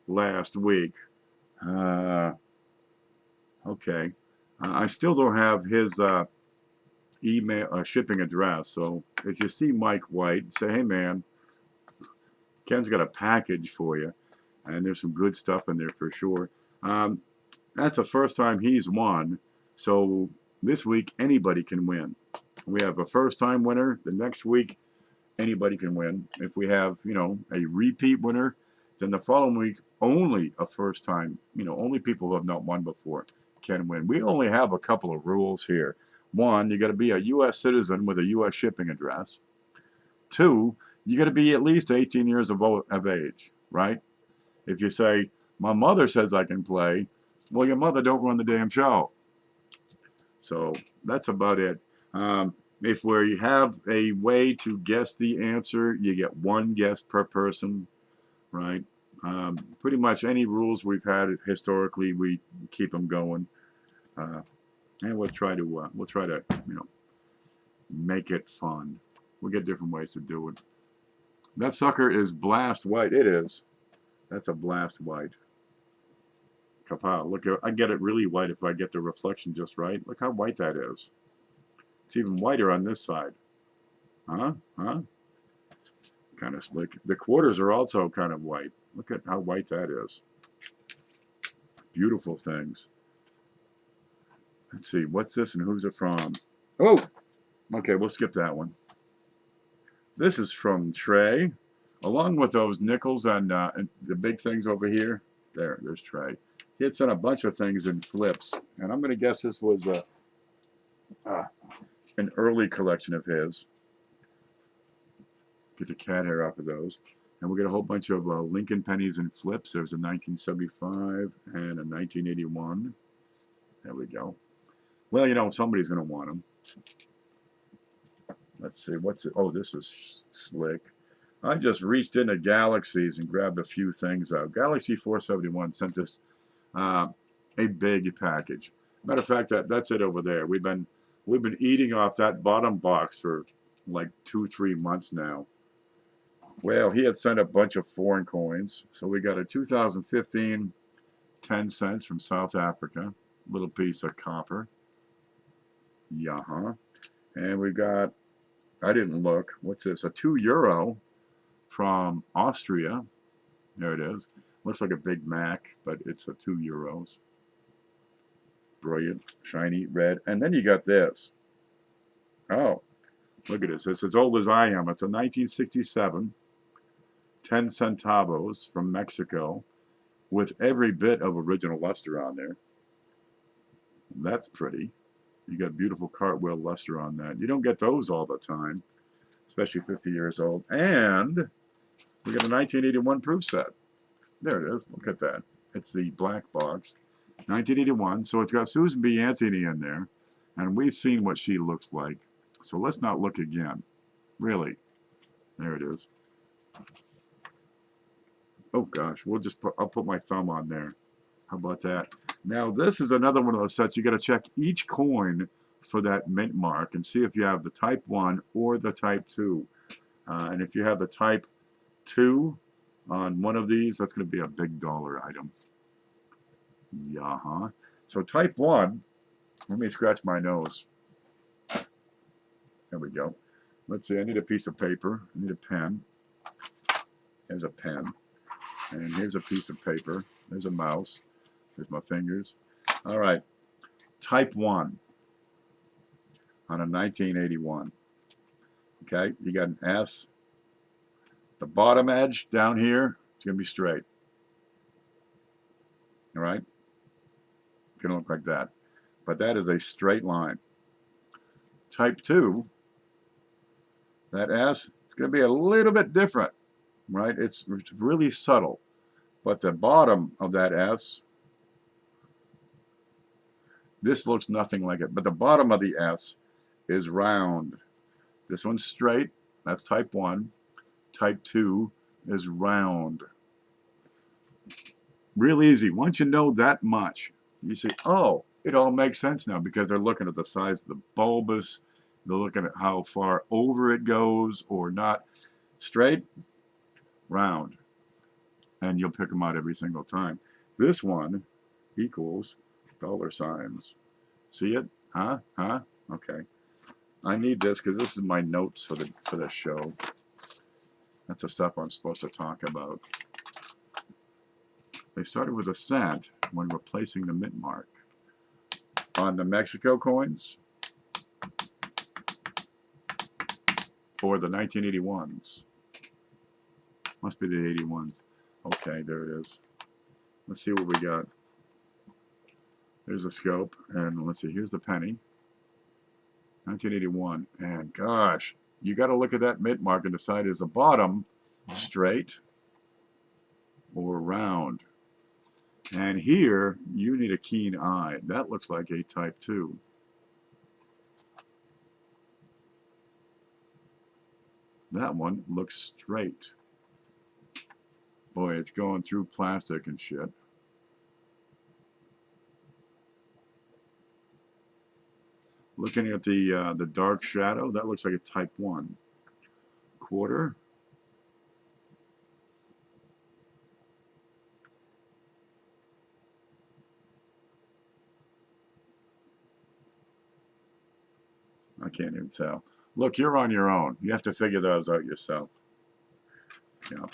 last week. Okay. I still don't have his email shipping address. So if you see Mike White, say, hey man, Ken's got a package for you, and there's some good stuff in there for sure. That's the first time he's won. So this week anybody can win. We have a first-time winner. The next week anybody can win. If we have, you know, a repeat winner, then the following week only a first-time, you know, only people who have not won before can win. We only have a couple of rules here. 1, you got to be a U.S. citizen with a U.S. shipping address. 2, you got to be at least 18 years of age, right? If you say, my mother says I can play, well, your mother don't run the damn show. So that's about it. If we have a way to guess the answer, you get 1 guess per person, right? Pretty much any rules we've had historically, we keep them going, and we'll try to you know, make it fun. We'll get different ways to do it. That sucker is blast white. It is. That's a blast white. Kapow! Look, I get it really white if I get the reflection just right. Look how white that is. It's even whiter on this side. Huh? Kind of slick. The quarters are also kind of white. Look at how white that is. Beautiful things. Let's see. What's this and who's it from? Oh! Okay, we'll skip that one. This is from Trey. Along with those nickels and the big things over here. There's Trey. He had sent a bunch of things in flips. And I'm going to guess this was an early collection of his. Get the cat hair off of those. And we'll get a whole bunch of Lincoln pennies and flips. There's a 1975 and a 1981. There we go. Well, you know, somebody's going to want them. Let's see. What's it? Oh, this is slick. I just reached into Galaxies and grabbed a few things out. Galaxy 471 sent us a big package. Matter of fact, that's it over there. We've been eating off that bottom box for like 2-3 months now. Well, he had sent a bunch of foreign coins. So we got a 2015 10 cents from South Africa. Little piece of copper. Yeah. And we got, I didn't look, what's this? A €2 from Austria. There it is. Looks like a Big Mac, but it's a €2. Brilliant, shiny, red. And then you got this. Oh, look at this. It's as old as I am. It's a 1967 10 centavos from Mexico with every bit of original luster on there. That's pretty. You got beautiful cartwheel luster on that. You don't get those all the time, especially 50 years old. And we got a 1981 proof set. There it is. Look at that. It's the black box. 1981. So it's got Susan B. Anthony in there. And we've seen what she looks like. So let's not look again. Really. There it is. Oh gosh, I'll put my thumb on there. How about that? Now this is another one of those sets. You got to check each coin for that mint mark and see if you have the type 1 or the type 2. And if you have the type 2 on one of these, that's going to be a big dollar item. Yeah. So type 1, let me scratch my nose. There we go. Let's see, I need a piece of paper. I need a pen. There's a pen. And here's a piece of paper. There's a mouse. There's my fingers. All right. Type 1 on a 1981. Okay, you got an S. The bottom edge down here, it's going to be straight. All right? It's going to look like that. But that is a straight line. Type 2, that S is going to be a little bit different. Right? It's really subtle. But the bottom of that S, this looks nothing like it. But the bottom of the S is round. This one's straight. That's type 1. Type 2 is round. Real easy. Once you know that much, you say, oh, it all makes sense now because they're looking at the size of the bulbous. They're looking at how far over it goes or not. Straight, round. And you'll pick them out every single time. This one equals dollar signs. See it? Huh? Okay. I need this because this is my notes for the show. That's the stuff I'm supposed to talk about. They started with a cent when replacing the mint mark. On the Mexico coins or the 1981s. Must be the 81s. Okay, there it is. Let's see what we got. There's a scope, and let's see, here's the penny. 1981, and gosh, you got to look at that mint mark and decide, is the bottom straight or round? And here, you need a keen eye. That looks like a type 2. That one looks straight. Boy, it's going through plastic and shit. Looking at the dark shadow, that looks like a type 1. Quarter. I can't even tell. Look, you're on your own. You have to figure those out yourself. Yeah.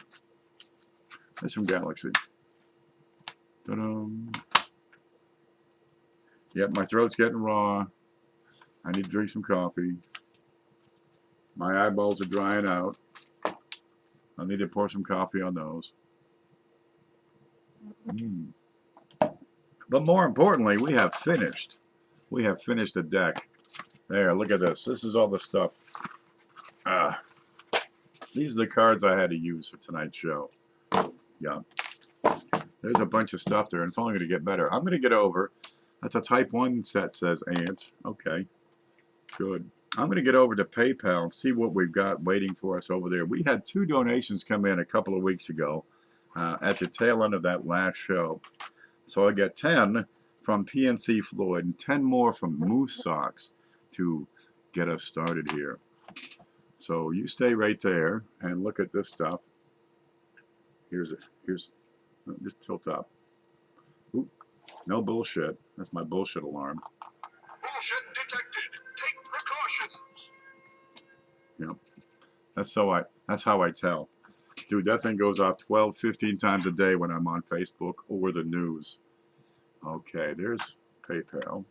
That's from Galaxy. Ta-da. Yep, my throat's getting raw. I need to drink some coffee. My eyeballs are drying out. I need to pour some coffee on those. But more importantly, we have finished. We have finished the deck. There, look at this. This is all the stuff. These are the cards I had to use for tonight's show. Yeah. There's a bunch of stuff there, and it's only going to get better. I'm going to get over. That's a type 1 set, says Ant. Okay. Good. I'm going to get over to PayPal and see what we've got waiting for us over there. We had 2 donations come in a couple of weeks ago at the tail end of that last show. So I get 10 from PNC Floyd and 10 more from Moose Socks to get us started here. So you stay right there and look at this stuff. Here's just tilt up. Oop, no bullshit. That's my bullshit alarm. Bullshit detected. Take precautions. Yep. That's how I tell. Dude, that thing goes off 12, 15 times a day when I'm on Facebook or the news. Okay, there's PayPal.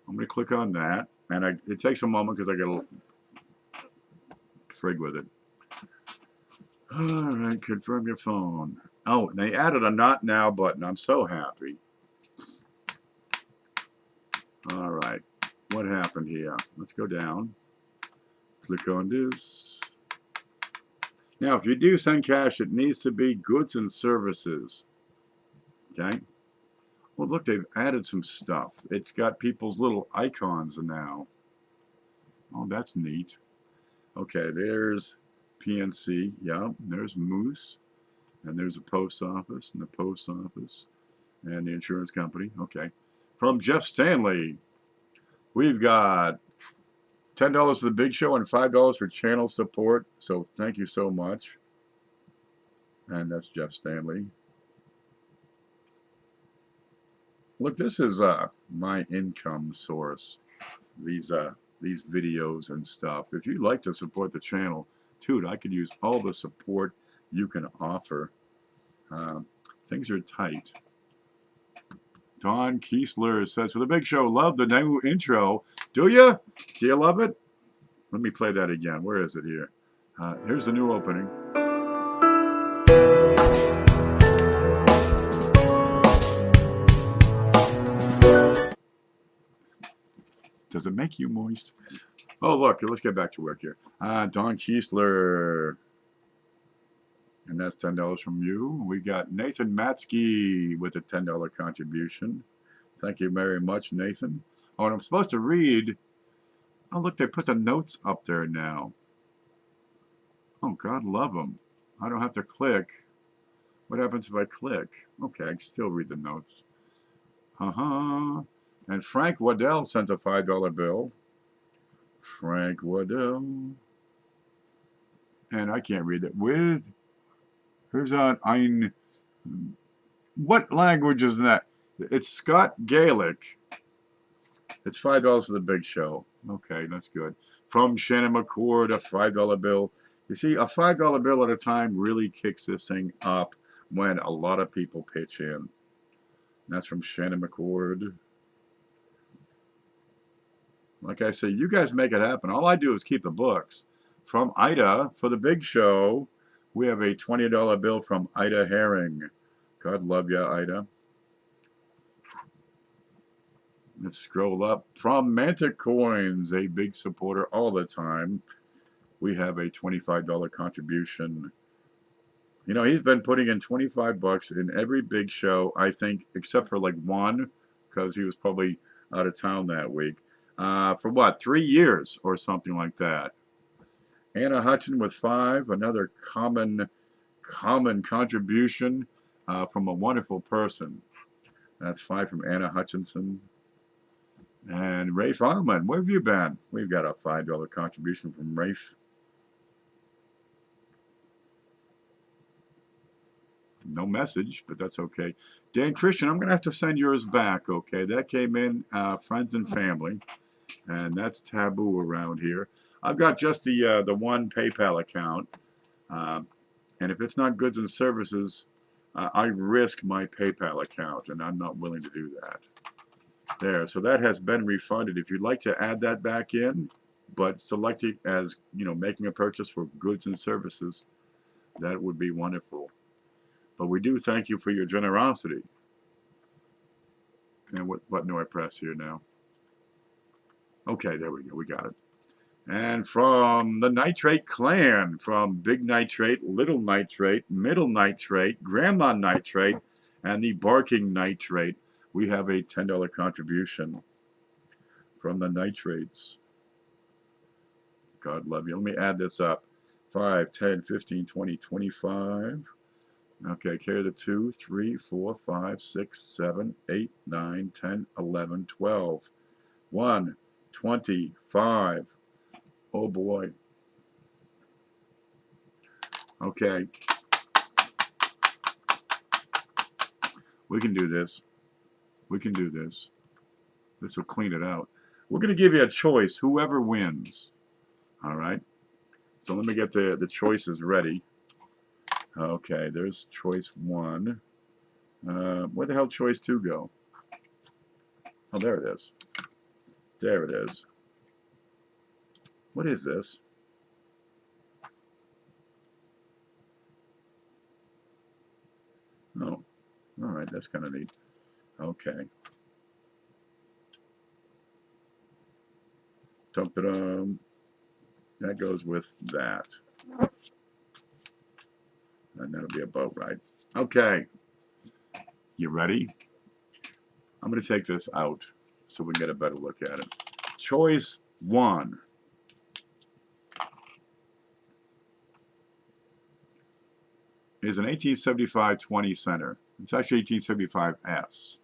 I'm going to click on that. And it takes a moment because I get a frig with it. All right, confirm your phone. Oh, and they added a not now button. I'm so happy. All right, what happened here? Let's go down. Click on this. Now, if you do send cash, it needs to be goods and services. Okay. Well, look, they've added some stuff. It's got people's little icons now. Oh, that's neat. Okay, there's PNC. Yeah, there's Moose. And there's a post office and the post office and the insurance company. Okay. From Jeff Stanley, we've got $10 for the big show and $5 for channel support. So thank you so much. And that's Jeff Stanley. Look, this is my income source. These videos and stuff. If you'd like to support the channel, dude, I could use all the support you can offer. Things are tight. Don Kiesler says, for the big show, love the new intro. Do you? Do you love it? Let me play that again. Where is it here? Here's the new opening. Does it make you moist? Oh, look, let's get back to work here. Don Kiesler. And that's $10 from you. We got Nathan Matsky with a $10 contribution. Thank you very much, Nathan. Oh, and I'm supposed to read. Oh, look, they put the notes up there now. Oh, God love them. I don't have to click. What happens if I click? Okay, I can still read the notes. And Frank Waddell sent a $5 bill. Frank Waddell. And I can't read it. With... Here's on ein. What language is that? It's Scott Gaelic. It's $5 for the big show. Okay, that's good. From Shannon McCord, a $5 bill. You see, a $5 bill at a time really kicks this thing up when a lot of people pitch in. That's from Shannon McCord. Like I say, you guys make it happen. All I do is keep the books. From Ida, for the big show, we have a $20 bill from Ida Herring. God love you, Ida. Let's scroll up. From Mantic Coins, a big supporter all the time, we have a $25 contribution. You know, he's been putting in 25 bucks in every big show, I think, except for like one, because he was probably out of town that week. For what, 3 years or something like that. Anna Hutchin with 5, another common contribution from a wonderful person. That's 5 from Anna Hutchinson. And Rafe Allman, where have you been? We've got a $5 contribution from Rafe. No message, but that's okay. Dan Christian, I'm going to have to send yours back, okay? That came in, friends and family, and that's taboo around here. I've got just the one PayPal account, and if it's not goods and services, I risk my PayPal account, and I'm not willing to do that. There, so that has been refunded. If you'd like to add that back in, but select it as, you know, making a purchase for goods and services, that would be wonderful. But we do thank you for your generosity. And what button do I press here now? Okay, there we go. We got it. And from the Nitrate Clan, from Big Nitrate, Little Nitrate, Middle Nitrate, Grandma Nitrate, and the Barking Nitrate, we have a $10 contribution from the Nitrates. God love you. Let me add this up. 5, 10, 15, 20, 25. Okay, carry the 2, 3, 4, 5, 6, 7, 8, 9, 10, 11, 12. 1, 25. Oh boy. Okay. We can do this. We can do this. This will clean it out. We're going to give you a choice, whoever wins. All right. So let me get the choices ready. Okay, there's choice 1. Where the hell choice 2 go? Oh, there it is. There it is. What is this? Oh, all right, that's kind of neat. Okay. That goes with that. And that'll be a boat ride. Okay. You ready? I'm going to take this out so we can get a better look at it. Choice 1. Is an 1875 20 center. It's actually 1875S.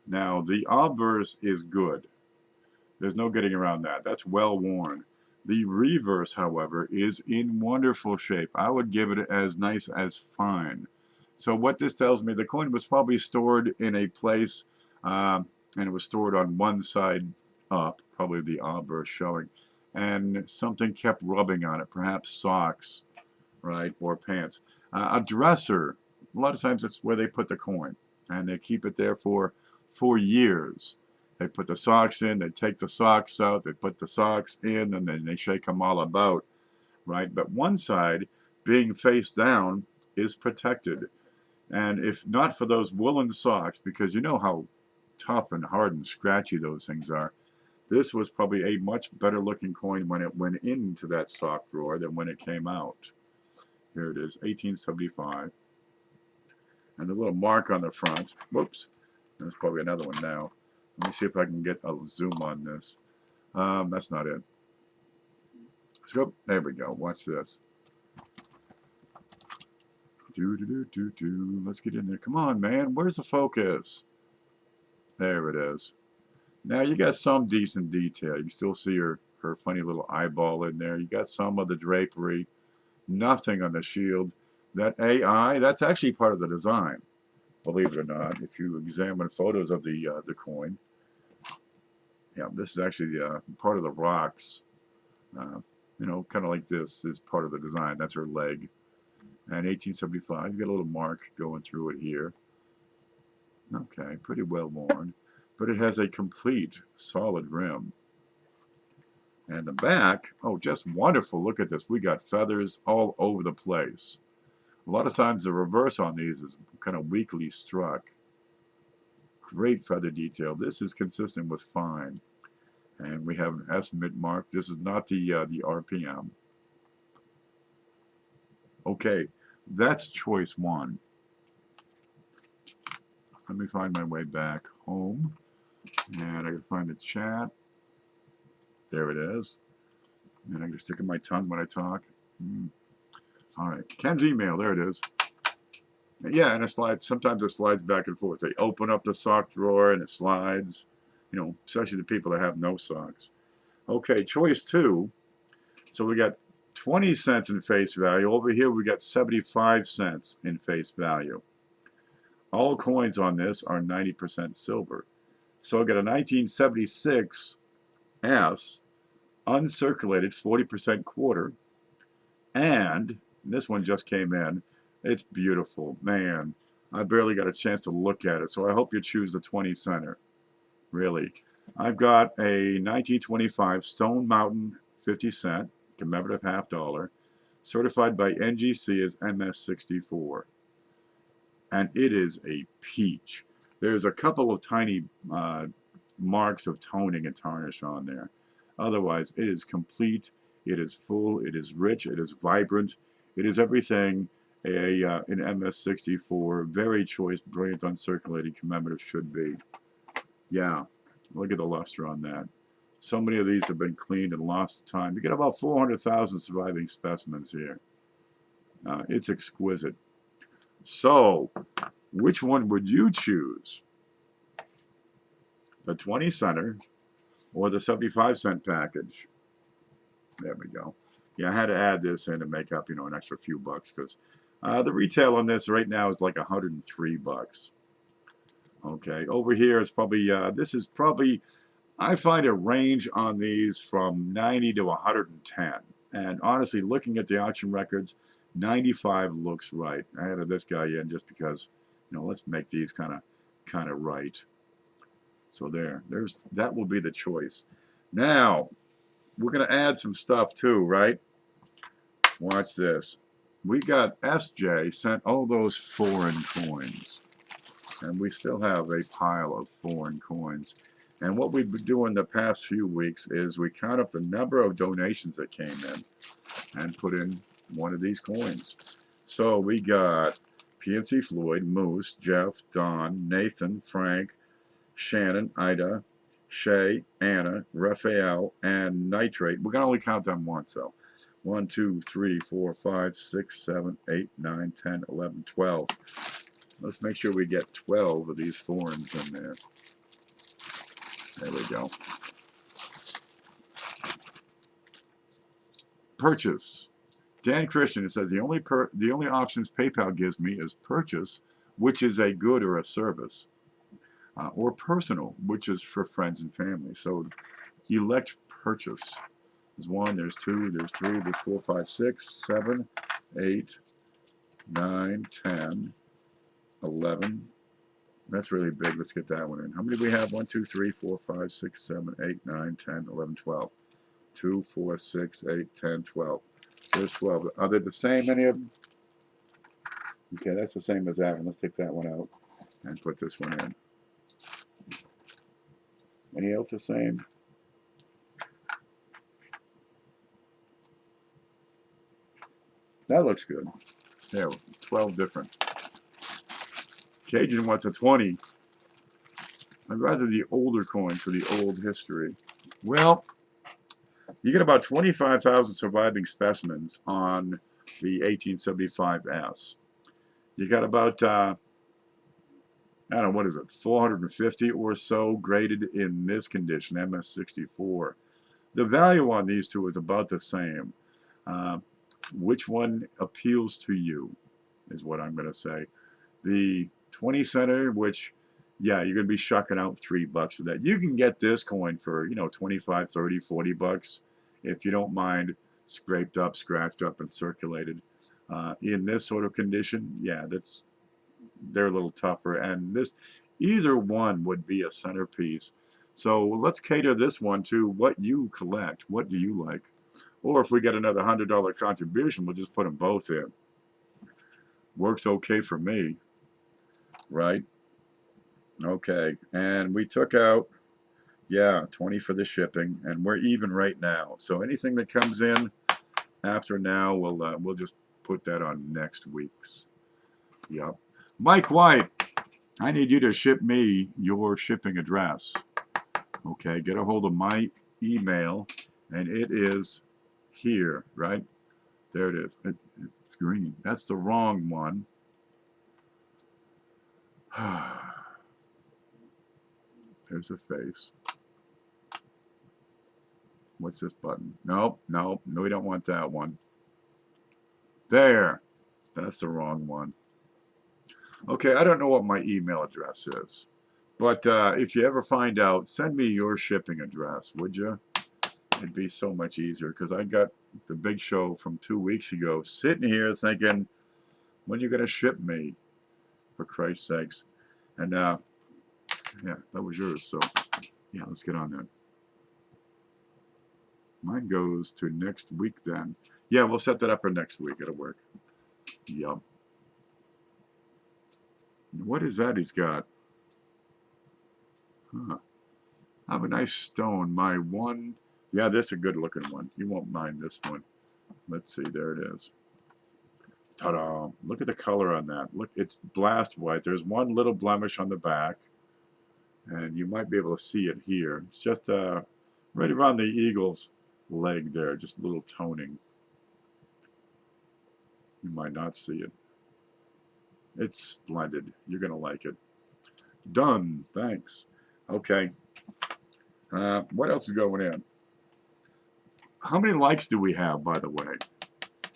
Now, the obverse is good. There's no getting around that. That's well worn. The reverse, however, is in wonderful shape. I would give it as nice as fine. So what this tells me, the coin was probably stored in a place, and it was stored on one side up, probably the obverse showing, and something kept rubbing on it, perhaps socks, right, or pants. A dresser, a lot of times that's where they put the coin, and they keep it there for years. They put the socks in, they take the socks out, they put the socks in, and then they shake them all about, right? But one side, being face down, is protected. And if not for those woolen socks, because you know how tough and hard and scratchy those things are, this was probably a much better looking coin when it went into that sock drawer than when it came out. Here it is, 1875. And the little mark on the front, whoops, there's probably another one now. Let me see if I can get a zoom on this. That's not it. Let's go. There we go. Watch this. Let's get in there. Come on, man. Where's the focus? There it is. Now you got some decent detail. You still see her funny little eyeball in there. You got some of the drapery. Nothing on the shield. That AI, that's actually part of the design. Believe it or not, if you examine photos of the coin, yeah, this is actually part of the rocks. You know, kind of like this is part of the design. That's her leg. And 1875, you get a little mark going through it here. Okay, pretty well worn. But it has a complete solid rim. And the back, oh, just wonderful. Look at this. We got feathers all over the place. A lot of times the reverse on these is kind of weakly struck. Great feather detail. This is consistent with fine. And we have an estimate mark. This is not the RPM. Okay, that's choice 1. Let me find my way back home. And I can find the chat. There it is. And I can stick in my tongue when I talk. All right, Ken's email, there it is. Yeah, and it slides. Sometimes it slides back and forth. They open up the sock drawer and it slides. You know, especially the people that have no socks. Okay, choice 2. So we got 20 cents in face value. Over here we got 75 cents in face value. All coins on this are 90% silver. So I got a 1976 S, uncirculated 40% quarter, and this one just came in. It's beautiful, man. I barely got a chance to look at it, so I hope you choose the 20 center. Really. I've got a 1925 Stone Mountain 50 cent, commemorative $50, certified by NGC as MS64. And it is a peach. There's a couple of tiny marks of toning and tarnish on there. Otherwise, it is complete, it is full, it is rich, it is vibrant, it is everything an MS-64 very choice, brilliant, uncirculated commemorative should be. Yeah, look at the luster on that. So many of these have been cleaned and lost time. You get about 400,000 surviving specimens here. It's exquisite. So, which one would you choose? The 20 center or the 75-cent package? There we go. Yeah, I had to add this in to make up, an extra few bucks because the retail on this right now is like 103 bucks. Okay, over here is probably, this is probably, I find a range on these from 90 to 110. And honestly, looking at the auction records, 95 looks right. I added this guy in just because, let's make these kind of right. So that will be the choice. Now, we're going to add some stuff too, right? Watch this. We got SJ sent all those foreign coins. And we still have a pile of foreign coins. And what we've been doing the past few weeks is we count up the number of donations that came in and put in one of these coins. So we got PNC Floyd, Moose, Jeff, Don, Nathan, Frank, Shannon, Ida, Shay, Anna, Raphael, and Nitrate. We're going to only count them once, though. 1, 2, 3, 4, 5, 6, 7, 8, 9, 10, 11, 12. Let's make sure we get 12 of these foreigns in there. There we go. Purchase. Dan Christian says the only options PayPal gives me is purchase, which is a good or a service, or personal, which is for friends and family. So elect purchase. There's 1, there's 2, there's 3, there's 4, 5, 6, 7, 8, 9, 10, 11. That's really big. Let's get that one in. How many do we have? 1, 2, 3, 4, 5, 6, 7, 8, 9, 10, 11, 12. 2, 4, 6, 8, 10, 12. There's 12. Are they the same, any of them? Okay, that's the same as that one. Let's take that one out and put this one in. Any else the same? That looks good. There, 12 different. Cajun wants a 20. I'd rather the older coins for the old history. Well, you get about 25,000 surviving specimens on the 1875S. You got about, I don't know, what is it, 450 or so graded in this condition, MS-64. The value on these two is about the same. Which one appeals to you is what I'm going to say. The 20 center, which, yeah, you're going to be shucking out $3 for that. You can get this coin for, 25, 30, 40 bucks if you don't mind scraped up, scratched up, and circulated. In this sort of condition, yeah, they're a little tougher. And either one would be a centerpiece. So let's cater this one to what you collect. What do you like? Or if we get another $100 contribution, we'll just put them both in. Works okay for me, right? Okay, and we took out, yeah, 20 for the shipping, and we're even right now. So anything that comes in after now, we'll just put that on next week's. Yep. Mike White, I need you to ship me your shipping address. Okay, get a hold of my email, and it is here, right? There it is. It's green. That's the wrong one. There's a face. What's this button? Nope, no, we don't want that one. There. That's the wrong one. Okay, I don't know what my email address is. But if you ever find out, send me your shipping address, would you? It'd be so much easier because I got the big show from 2 weeks ago sitting here thinking, when are you going to ship me? For Christ's sakes. And yeah, that was yours. So yeah, let's get on that. Mine goes to next week then. Yeah, we'll set that up for next week. It'll work. Yep. What is that he's got? Huh. I have a nice stone. My one Yeah, this is a good looking one. You won't mind this one. Let's see. There it is. Ta-da! Look at the color on that. Look, it's blast white. There's one little blemish on the back, and you might be able to see it here. It's just right around the eagle's leg there, just a little toning. You might not see it. It's splendid. You're going to like it. Done. Thanks. Okay. What else is going in? How many likes do we have, by the way?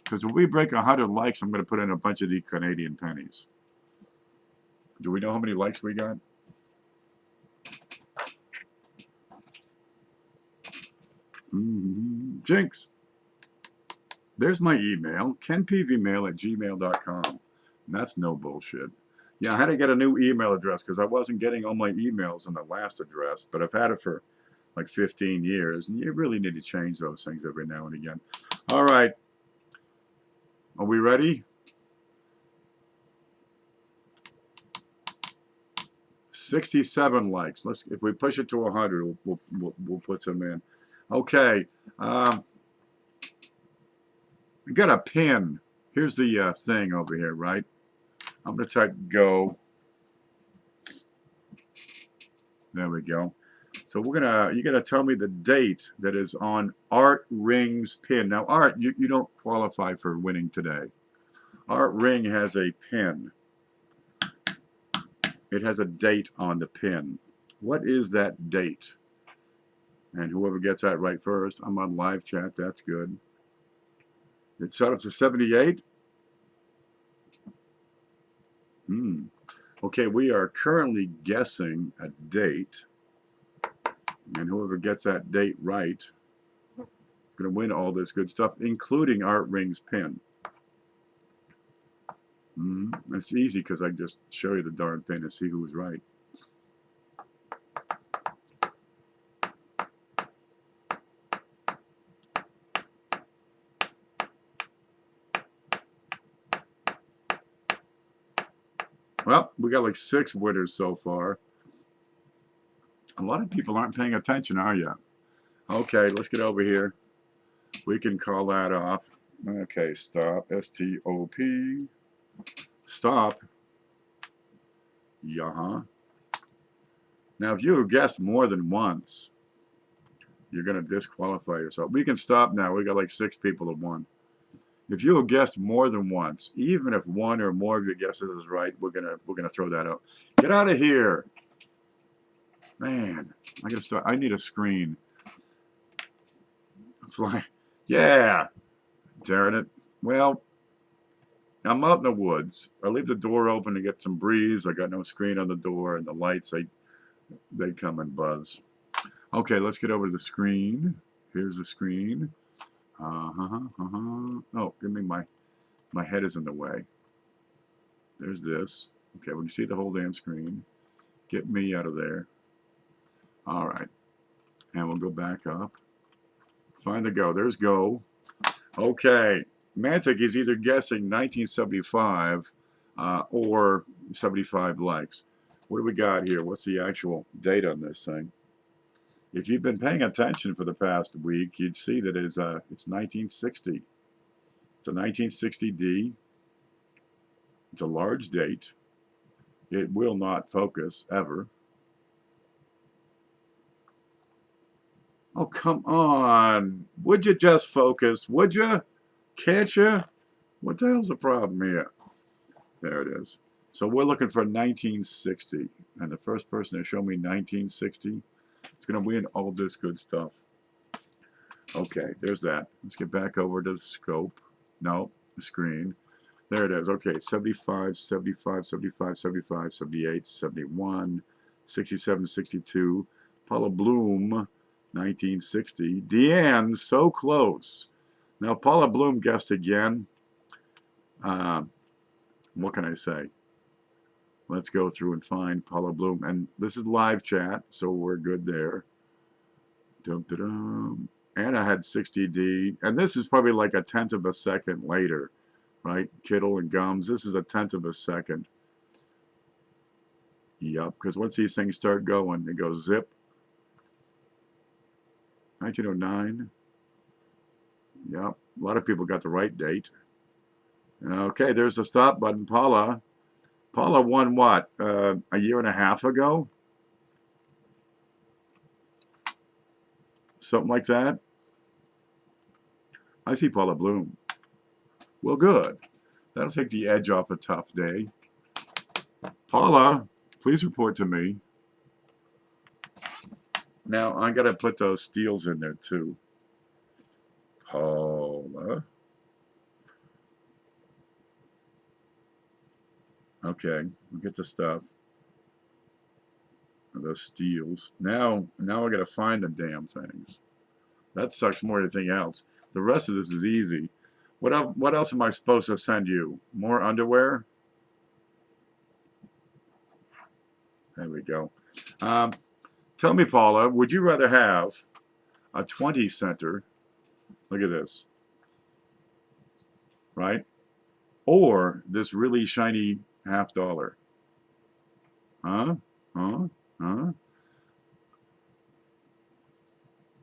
Because if we break 100 likes, I'm going to put in a bunch of these Canadian pennies. Do we know how many likes we got? Jinx. There's my email, kenpvmail@gmail.com. And that's no bullshit. Yeah, I had to get a new email address because I wasn't getting all my emails on the last address, but I've had it for like 15 years, and you really need to change those things every now and again. All right. Are we ready? 67 likes. If we push it to 100, we'll put some in. Okay. We got a pin. Here's the thing over here, right? I'm going to type go. There we go. So you're gonna tell me the date that is on Art Ring's pin. Now, Art, you don't qualify for winning today. Art Ring has a pin. It has a date on the pin. What is that date? And whoever gets that right first, I'm on live chat. That's good. It starts at 78. Okay, we are currently guessing a date. And whoever gets that date right is going to win all this good stuff, including Art Ring's pin. It's easy because I just show you the darn pin and see who's right. Well, we got like 6 winners so far. A lot of people aren't paying attention, are you? Okay, let's get over here. We can call that off. Okay, stop. S-T-O-P. Stop. Yeah. Now, if you have guessed more than once, you're going to disqualify yourself. We can stop now. We got like 6 people that won. If you have guessed more than once, even if one or more of your guesses is right, we're gonna throw that out. Get out of here, man! I gotta start. I need a screen. Fly. Yeah, darn it. Well, I'm out in the woods. I leave the door open to get some breeze. I got no screen on the door, and the lights they come and buzz. Okay, let's get over to the screen. Here's the screen. Oh, give me my head is in the way. There's this. Okay, we can see the whole damn screen. Get me out of there. All right, and we'll go back up. Find the go. There's go. Okay, Mantic is either guessing 1975 or 75 likes. What do we got here? What's the actual date on this thing? If you've been paying attention for the past week, you'd see that it's 1960. It's a 1960D. It's a large date. It will not focus ever. Oh, come on. Would you just focus? Would you? Can't you? What the hell's the problem here? There it is. So we're looking for 1960. And the first person to show me 1960 is going to win all this good stuff. Okay, there's that. Let's get back over to the scope. No, the screen. There it is. Okay, 75, 75, 75, 75, 78, 71, 67, 62. Paula Bloom, 1960. Deanne, so close. Now, Paula Bloom guessed again. What can I say? Let's go through and find Paula Bloom. And this is live chat, so we're good there. Dum-da-dum. Anna had 60D. And this is probably like a 1/10 of a second later, right? Kittle and Gums. This is a 1/10 of a second. Yep, because once these things start going, it goes zip. 1909. Yep, a lot of people got the right date. Okay, there's the stop button. Paula won what? A year and a half ago? Something like that. I see Paula Bloom. Well, good. That'll take the edge off a tough day. Paula, please report to me. Now, I got to put those steals in there, too. Paula. Okay, we'll get the stuff. Those steals. Now I got to find the damn things. That sucks more than anything else. The rest of this is easy. What else am I supposed to send you? More underwear? There we go. Tell me, Paula, would you rather have a 20 center? Look at this. Right? Or this really shiny $50? Huh? Huh? Huh?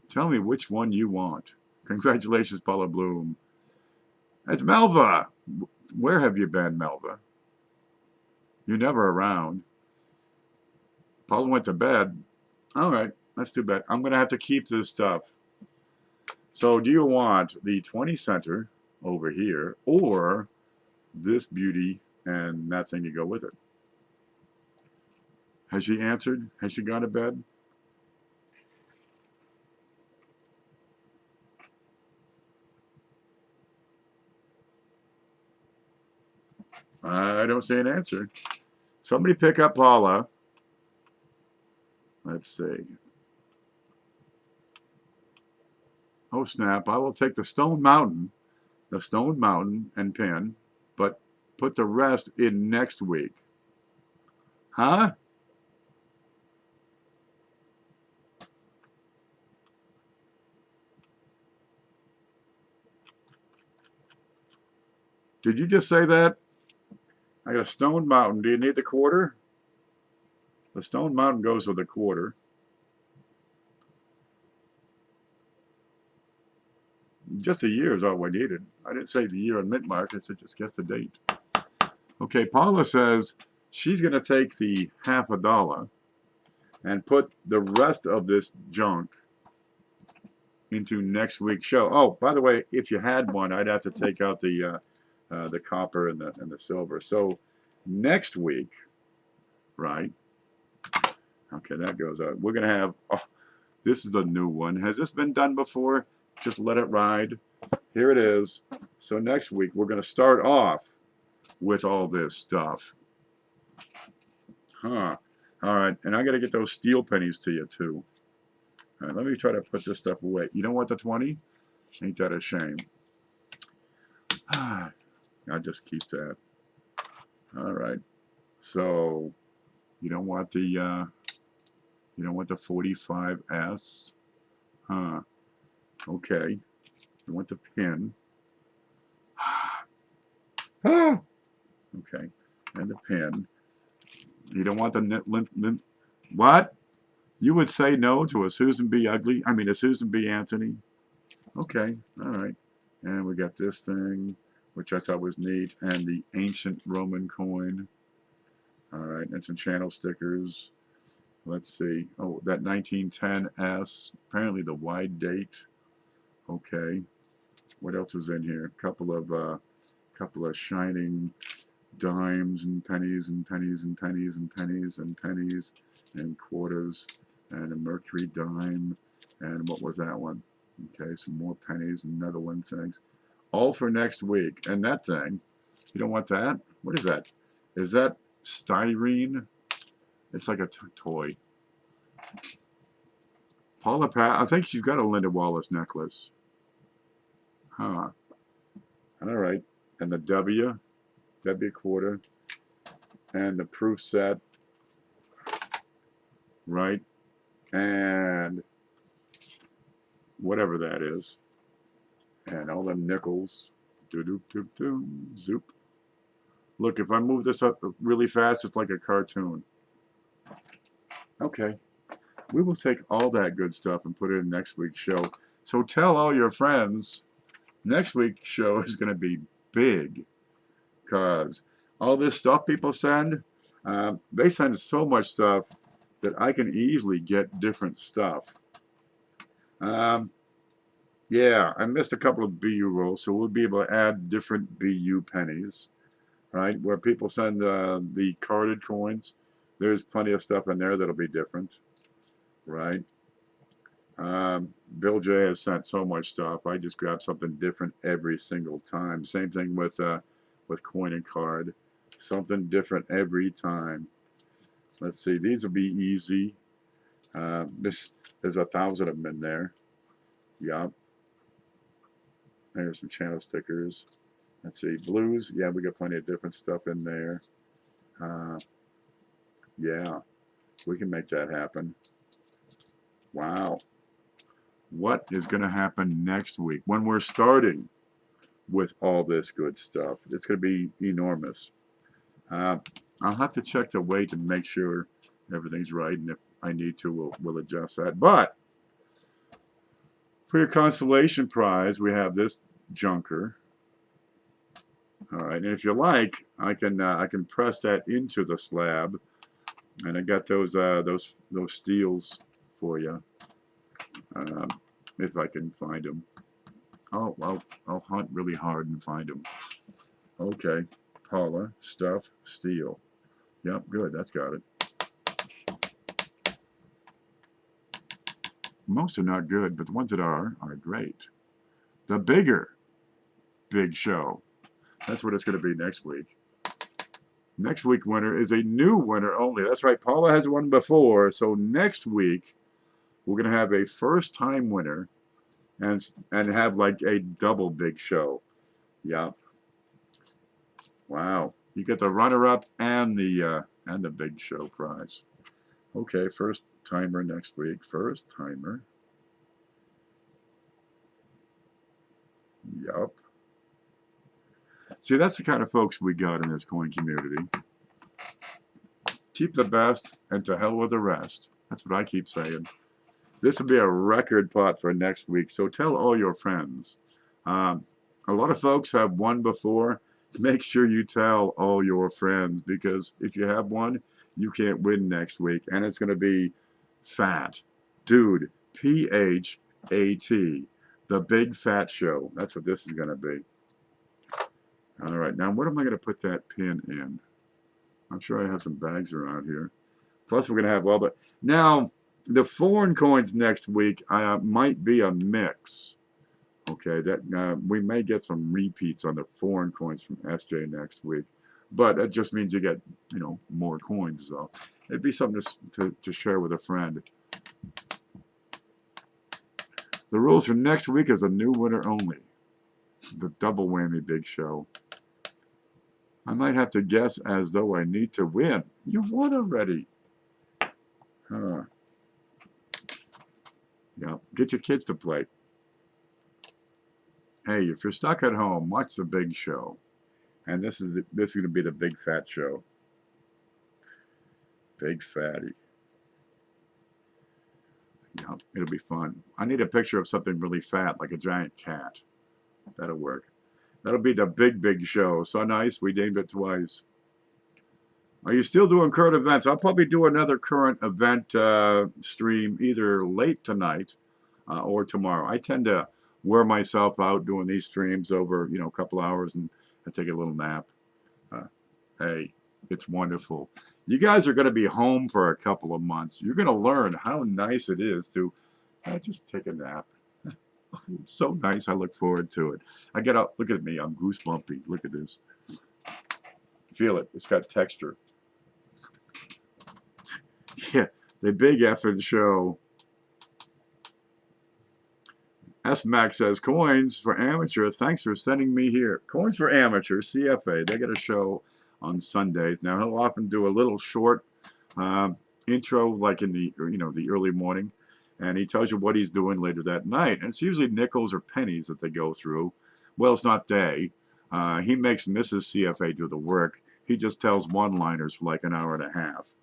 Tell me which one you want. Congratulations, Paula Bloom. It's Melva. Where have you been, Melva? You're never around. Paula went to bed. All right, that's too bad. I'm going to have to keep this stuff. So do you want the 20 center over here or this beauty and that thing to go with it? Has she answered? Has she gone to bed? I don't see an answer. Somebody pick up Paula. Let's see. Oh, snap. I will take the Stone Mountain and pin, but put the rest in next week. Huh? Did you just say that? I got a Stone Mountain. Do you need the quarter? The Stone Mountain goes with the quarter. Just a year is all we needed. I didn't say the year on mint mark. I said just guess the date. Okay, Paula says she's going to take the $50 and put the rest of this junk into next week's show. Oh, by the way, if you had one, I'd have to take out the copper and the silver. So next week, right? Okay, that goes out. We're going to have, oh, this is a new one. Has this been done before? Just let it ride. Here it is. So next week, we're going to start off with all this stuff. Huh. All right, and I got to get those steel pennies to you, too. All right, let me try to put this stuff away. You don't want the 20? Ain't that a shame? I'll just keep that. All right. So you don't want the 45S? Huh. Okay. You want the pin. Okay. And the pin. You don't want the what? You would say no to a Susan B. Ugly? I mean, a Susan B. Anthony? Okay. All right. And we got this thing, which I thought was neat, and the ancient Roman coin. All right. And some channel stickers. Let's see. Oh, that 1910S. Apparently the wide date. Okay. What else was in here? A couple of shining dimes and pennies and pennies and pennies and pennies and pennies and quarters and a mercury dime and what was that one? Okay, some more pennies and Netherlands things. All for next week. And that thing, you don't want that? What is that? Is that styrene? It's like a toy. Paula Pat, I think she's got a Linda Wallace necklace. Huh. All right. And the W quarter, and the proof set, right? And whatever that is. And all them nickels. Zoop. Look, if I move this up really fast, it's like a cartoon. Okay. we will take all that good stuff and put it in next week's show. So tell all your friends, next week's show is going to be big, because all this stuff people send, they send so much stuff that I can easily get different stuff. Yeah, I missed a couple of BU rolls, so we'll be able to add different BU pennies, right? Where people send the carded coins, there's plenty of stuff in there that'll be different, right? Bill J has sent so much stuff. I just grab something different every single time. Same thing with coin and card, something different every time. Let's see, these will be easy. There's 1,000 of them in there. Yup. There's some channel stickers. Let's see, blues. Yeah, we got plenty of different stuff in there. Yeah, we can make that happen. Wow. What is going to happen next week when we're starting with all this good stuff? It's going to be enormous. I'll have to check the weight and make sure everything's right, and if I need to, we'll adjust that. But for your consolation prize, we have this junker. All right, and if you like, I can press that into the slab, and I got those steels for you, if I can find them. Oh, well, I'll hunt really hard and find them. Okay, Paula, stuff, steel. Yep, good, that's got it. Most are not good, but the ones that are great. The big show. That's what it's going to be next week. Next week winner is a new winner only. That's right, Paula has won before, so next week we're going to have a first-time winner and have like a double big show. Yep. Wow. You get the runner-up and the big show prize. Okay, first timer next week. First timer. Yup. See, that's the kind of folks we got in this coin community. Keep the best and to hell with the rest. That's what I keep saying. This will be a record pot for next week, so tell all your friends. A lot of folks have won before. Make sure you tell all your friends, because if you have one, you can't win next week, and it's going to be fat. Dude, P-H-A-T, the big fat show. That's what this is going to be. All right, now what am I going to put that pin in? I'm sure I have some bags around here. Plus, we're going to have all the... Now, the foreign coins next week might be a mix. Okay, that we may get some repeats on the foreign coins from SJ next week, but that just means you get, you know, more coins. So it'd be something to share with a friend. The rules for next week is a new winner only. The double whammy big show. I might have to guess as though I need to win. You've won already. Huh. Yeah, get your kids to play. Hey, if you're stuck at home, watch the big show. And this is going to be the big fat show. Big fatty. Yeah, it'll be fun. I need a picture of something really fat, like a giant cat. That'll work. That'll be the big show. So nice, we named it twice. Are you still doing current events? I'll probably do another current event stream either late tonight or tomorrow. I tend to wear myself out doing these streams over, you know, a couple hours, and I take a little nap. Hey, it's wonderful. You guys are going to be home for a couple of months. You're going to learn how nice it is to just take a nap. It's so nice. I look forward to it. I get up. Look at me. I'm goosebumpy. Look at this. Feel it. It's got texture. Yeah, the big effing show. S-Mac says, coins for amateur. Thanks for sending me here. Coins for amateur, CFA. They get a show on Sundays. Now, he'll often do a little short intro, like in the, you know, the early morning. And he tells you what he's doing later that night. And it's usually nickels or pennies that they go through. Well, it's not they. He makes Mrs. CFA do the work. He just tells one-liners for like an hour and a half.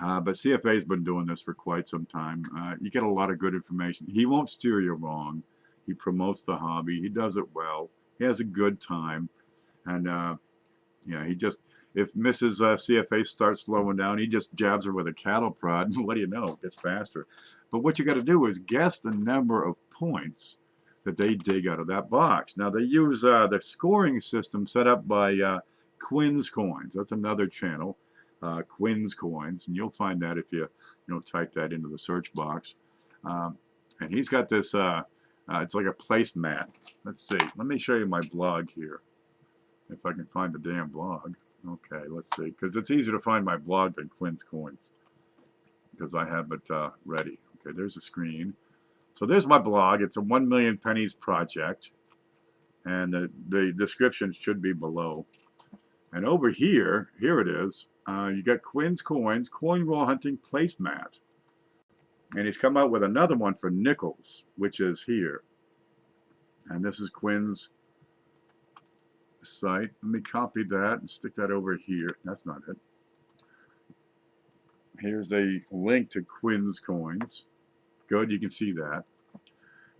But CFA's been doing this for quite some time. You get a lot of good information. He won't steer you wrong. He promotes the hobby. He does it well. He has a good time. And yeah, he just, if Mrs. CFA starts slowing down, he just jabs her with a cattle prod and let you know it gets faster. But what you got to do is guess the number of points that they dig out of that box. Now, they use the scoring system set up by Quinn's Coins. That's another channel, Quinn's Coins, and you'll find that if you type that into the search box. And he's got this, it's like a placemat. Let's see. Let me show you my blog here, if I can find the damn blog. Okay, let's see, because it's easier to find my blog than Quinn's Coins, because I have it ready. Okay, there's a screen. So there's my blog. It's a 1 million pennies project, and the description should be below. And over here, here it is. You got Quinn's Coins, coin roll hunting placemat. And he's come out with another one for nickels, which is here. And this is Quinn's site. Let me copy that and stick that over here. That's not it. Here's a link to Quinn's Coins. Good, you can see that.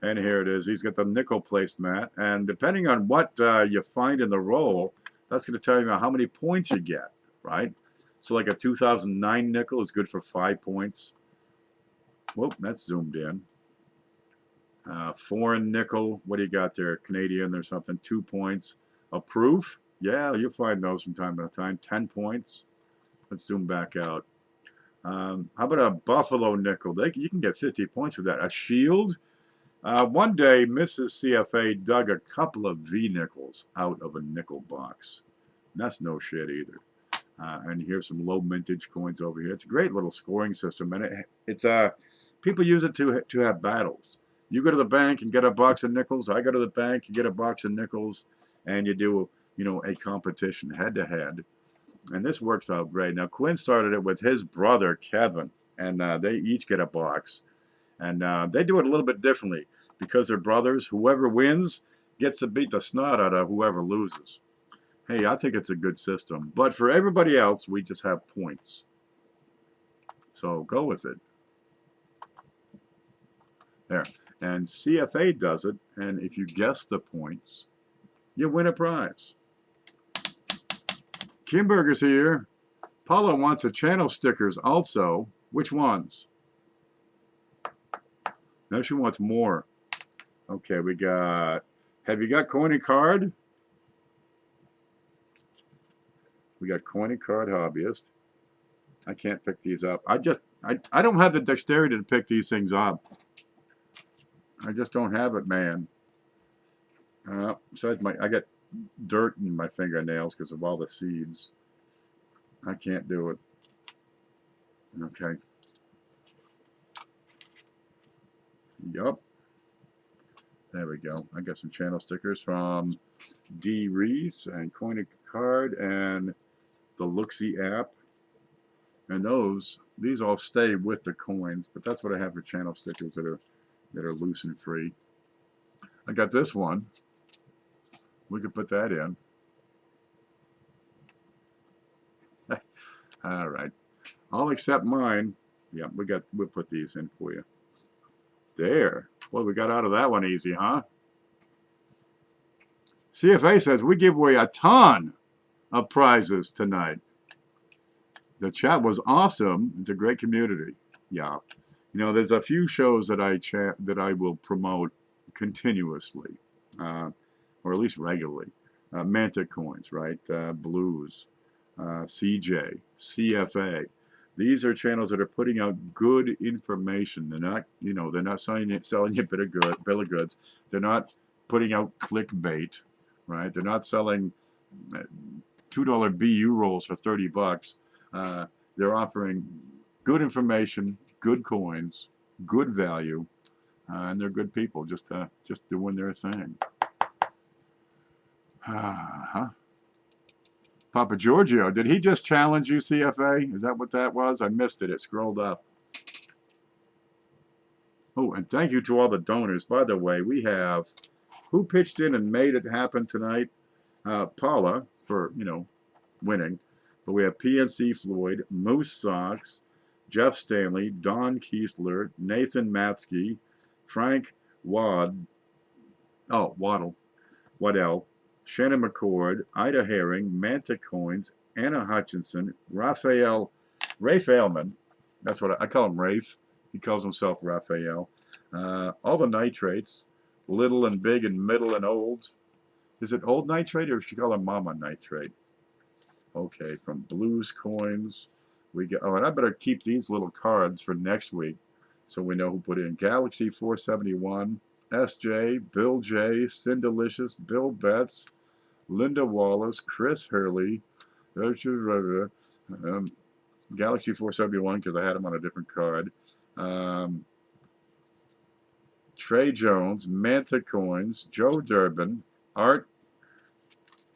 And here it is. He's got the nickel placemat. And depending on what you find in the roll, that's going to tell you how many points you get, right? So like a 2009 nickel is good for 5 points. Whoop, that's zoomed in. Foreign nickel, what do you got there? Canadian or something, 2 points. A proof, yeah, you'll find those from time to time, 10 points. Let's zoom back out. How about a buffalo nickel? You can get 50 points for that. A shield? One day, Mrs. CFA dug a couple of V nickels out of a nickel box. That's no shit either. And here's some low mintage coins over here. It's a great little scoring system, and it's people use it to have battles. You go to the bank and get a box of nickels. I go to the bank and get a box of nickels, and you do a competition head to head. And this works out great. Now, Quinn started it with his brother, Kevin, and they each get a box. And they do it a little bit differently because they're brothers. Whoever wins gets to beat the snot out of whoever loses. Hey, I think it's a good system. But for everybody else, we just have points. So go with it. There. And CFA does it. And if you guess the points, you win a prize. Kimberger's here. Paula wants the channel stickers also. Which ones? Now she wants more. Okay, we got, have you got Coin and Card? We got Coin and Card Hobbyist. I can't pick these up. I don't have the dexterity to pick these things up. I just don't have it, man. Besides I got dirt in my fingernails because of all the seeds. I can't do it. Okay. Yup. There we go. I got some channel stickers from D. Reese and Coin and Card and the Looksy app. And these all stay with the coins, but that's what I have for channel stickers that are loose and free. I got this one. We could put that in. All right. I'll accept mine. Yeah, we'll put these in for you. There. Well, we got out of that one easy, huh? CFA says we give away a ton of prizes tonight. The chat was awesome. It's a great community. Yeah. There's a few shows that I will promote continuously, or at least regularly. Manta Coins, right? Blues, CJ, CFA. These are channels that are putting out good information. They're not, they're not selling you a bill of goods. They're not putting out clickbait, right? They're not selling $2 BU rolls for 30 bucks. They're offering good information, good coins, good value, and they're good people just doing their thing. Papa Giorgio, did he just challenge you, CFA? Is that what that was? I missed it. It scrolled up. Oh, and thank you to all the donors. By the way, we have, who pitched in and made it happen tonight? Paula, for, winning. But we have PNC Floyd, Moose Socks, Jeff Stanley, Don Kiesler, Nathan Matsky, Frank Waddle, Waddell, Shannon McCord, Ida Herring, Manta Coins, Anna Hutchinson, Rafe Ailman. That's what I call him, Rafe. He calls himself Raphael. All the nitrates, little and big and middle and old. Is it old nitrate or should you call him Mama nitrate? Okay, from Blues Coins. We get, oh, and I better keep these little cards for next week so we know who put in. Galaxy 471, SJ, Bill J, Cindelicious, Bill Betts, Linda Wallace, Chris Hurley, Galaxy 471 because I had him on a different card. Trey Jones, Manta Coins, Joe Durbin, Art.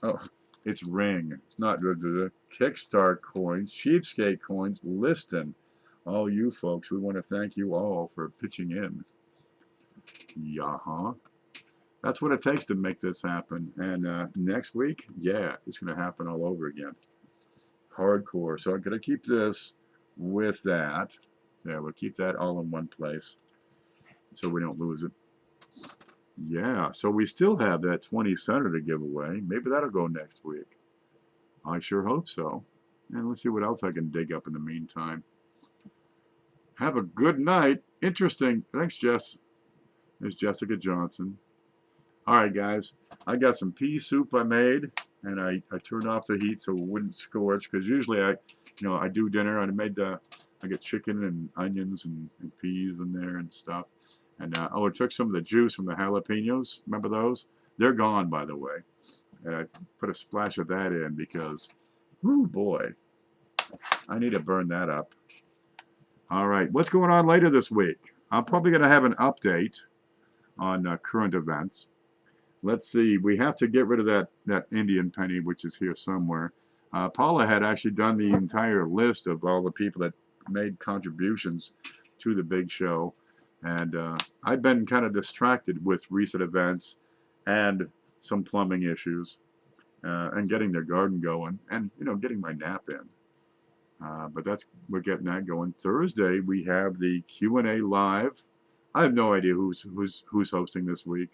Oh, it's Ring. It's not good. Kickstart Coins, Cheapskate Coins, Liston. All you folks, we want to thank you all for pitching in. Yeah, that's what it takes to make this happen. And next week, yeah, it's going to happen all over again. Hardcore. So I'm going to keep this with that. Yeah, we'll keep that all in one place so we don't lose it. Yeah, so we still have that 20 center to give away. Maybe that'll go next week. I sure hope so. And let's see what else I can dig up in the meantime. Have a good night. Interesting. Thanks, Jess. There's Jessica Johnson. All right, guys. I got some pea soup I made, and I turned off the heat so it wouldn't scorch. Because usually I do dinner. I get chicken and onions and peas in there and stuff. And I took some of the juice from the jalapenos. Remember those? They're gone, by the way. And I put a splash of that in because, whoo boy, I need to burn that up. All right, what's going on later this week? I'm probably going to have an update on current events. Let's see. We have to get rid of that Indian penny, which is here somewhere. Paula had actually done the entire list of all the people that made contributions to the big show. And I've been kind of distracted with recent events and some plumbing issues and getting their garden going and, getting my nap in. But we're getting that going. Thursday, we have the Q&A live. I have no idea who's hosting this week.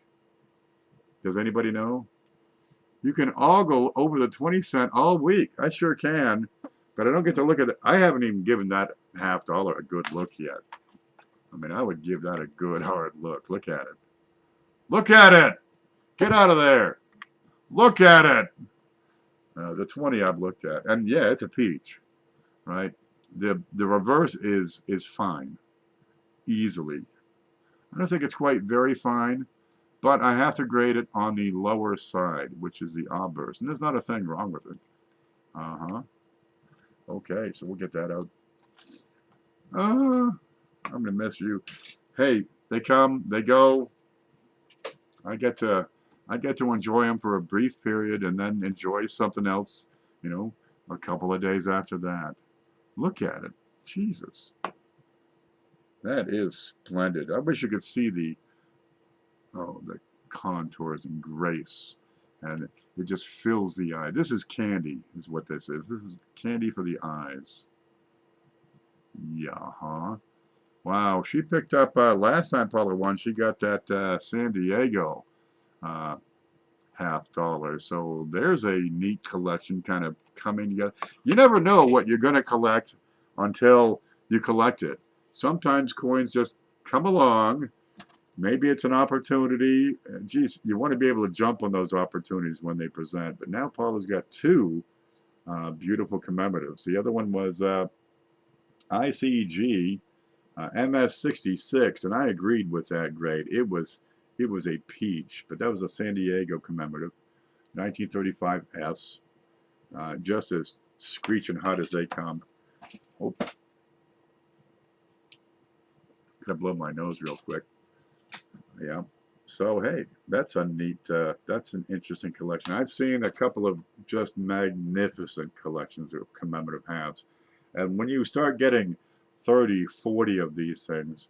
Does anybody know? You can all go over the 20 cent all week. I sure can. But I don't get to look at it. I haven't even given that $50 a good look yet. I mean, I would give that a good hard look. Look at it. Look at it! Get out of there! Look at it! The 20 I've looked at. And yeah, it's a peach. Right? The reverse is fine. Easily. I don't think it's quite very fine, but I have to grade it on the lower side, which is the obverse. And there's not a thing wrong with it. Okay, so we'll get that out. I'm gonna miss you. Hey, they come, they go. I get to enjoy them for a brief period and then enjoy something else, a couple of days after that. Look at it. Jesus. That is splendid. I wish you could see the contours and grace. And it just fills the eye. This is candy, is what this is. This is candy for the eyes. Yeah, Wow, she picked up, last time Paula won, she got that San Diego $50. So there's a neat collection kind of coming together. You never know what you're going to collect until you collect it. Sometimes coins just come along. Maybe it's an opportunity. Geez, you want to be able to jump on those opportunities when they present. But now Paula's got two beautiful commemoratives. The other one was ICG MS66, and I agreed with that grade. It was a peach, but that was a San Diego commemorative, 1935 S, just as screeching hot as they come. Oh, gotta blow my nose real quick. Yeah. So hey, that's a neat. That's an interesting collection. I've seen a couple of just magnificent collections of commemorative halves, and when you start getting 30, 40 of these things,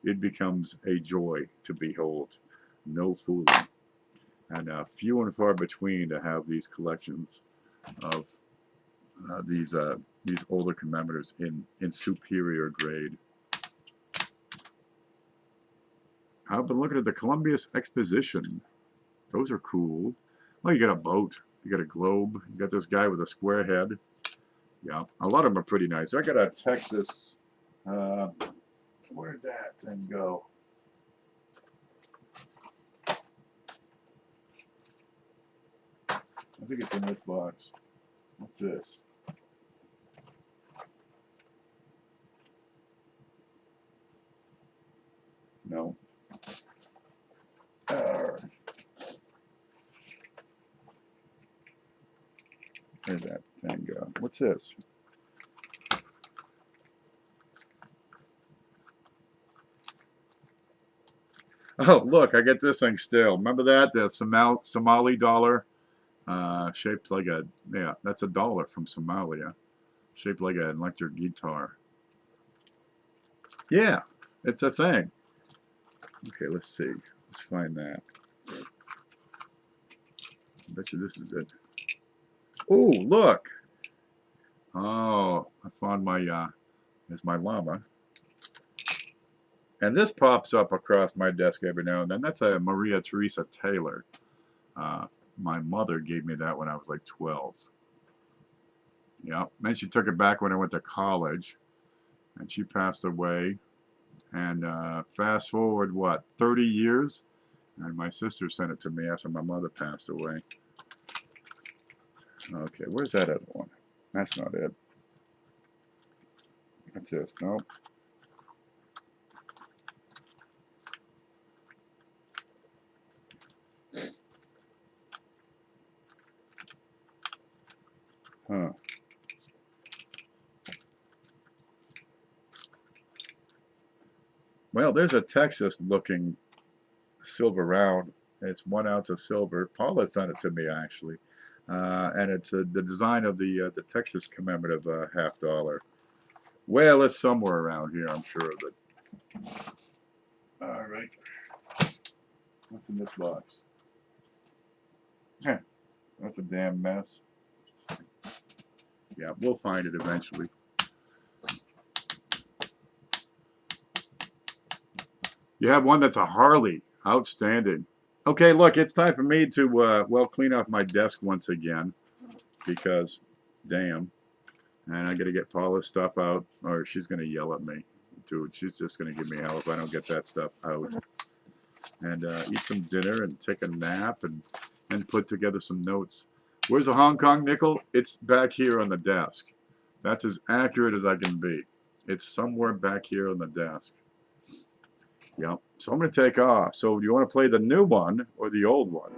it becomes a joy to behold. No fooling. And few and far between to have these collections of these older commemoratives in superior grade. I've been looking at the Columbia's Exposition. Those are cool. Well, you got a boat, you got a globe, you got this guy with a square head. Yeah, a lot of them are pretty nice. I got a Texas. Where'd that thing go? I think it's in this box. What's this? No. Where'd that thing go? What's this? Oh, look, I get this thing still. Remember that? The Somali dollar? Shaped like a, yeah, that's a dollar from Somalia. Shaped like an electric guitar. Yeah, it's a thing. Okay, let's see. Let's find that. I bet you this is it. Oh, look. Oh, I found my, it's my llama. And this pops up across my desk every now and then. That's a Maria Teresa Taylor. My mother gave me that when I was like 12. Yeah, then she took it back when I went to college. And she passed away. And fast forward, what, 30 years? And my sister sent it to me after my mother passed away. Okay, where's that other one? That's not it. That's this. Nope. Huh. Well, there's a Texas-looking silver round. It's 1 ounce of silver. Paula sent it to me, actually. And it's the design of the Texas commemorative $50. Well, it's somewhere around here, I'm sure of it. All right. What's in this box? That's a damn mess. Yeah, we'll find it eventually. You have one that's a Harley. Outstanding. Okay, look, it's time for me to, well, clean off my desk once again. Because, damn. And I got to get Paula's stuff out, or she's going to yell at me. Dude, she's just going to give me hell if I don't get that stuff out. And eat some dinner and take a nap and put together some notes. Where's the Hong Kong nickel? It's back here on the desk. That's as accurate as I can be. It's somewhere back here on the desk. Yep. So I'm going to take off. So do you want to play the new one or the old one?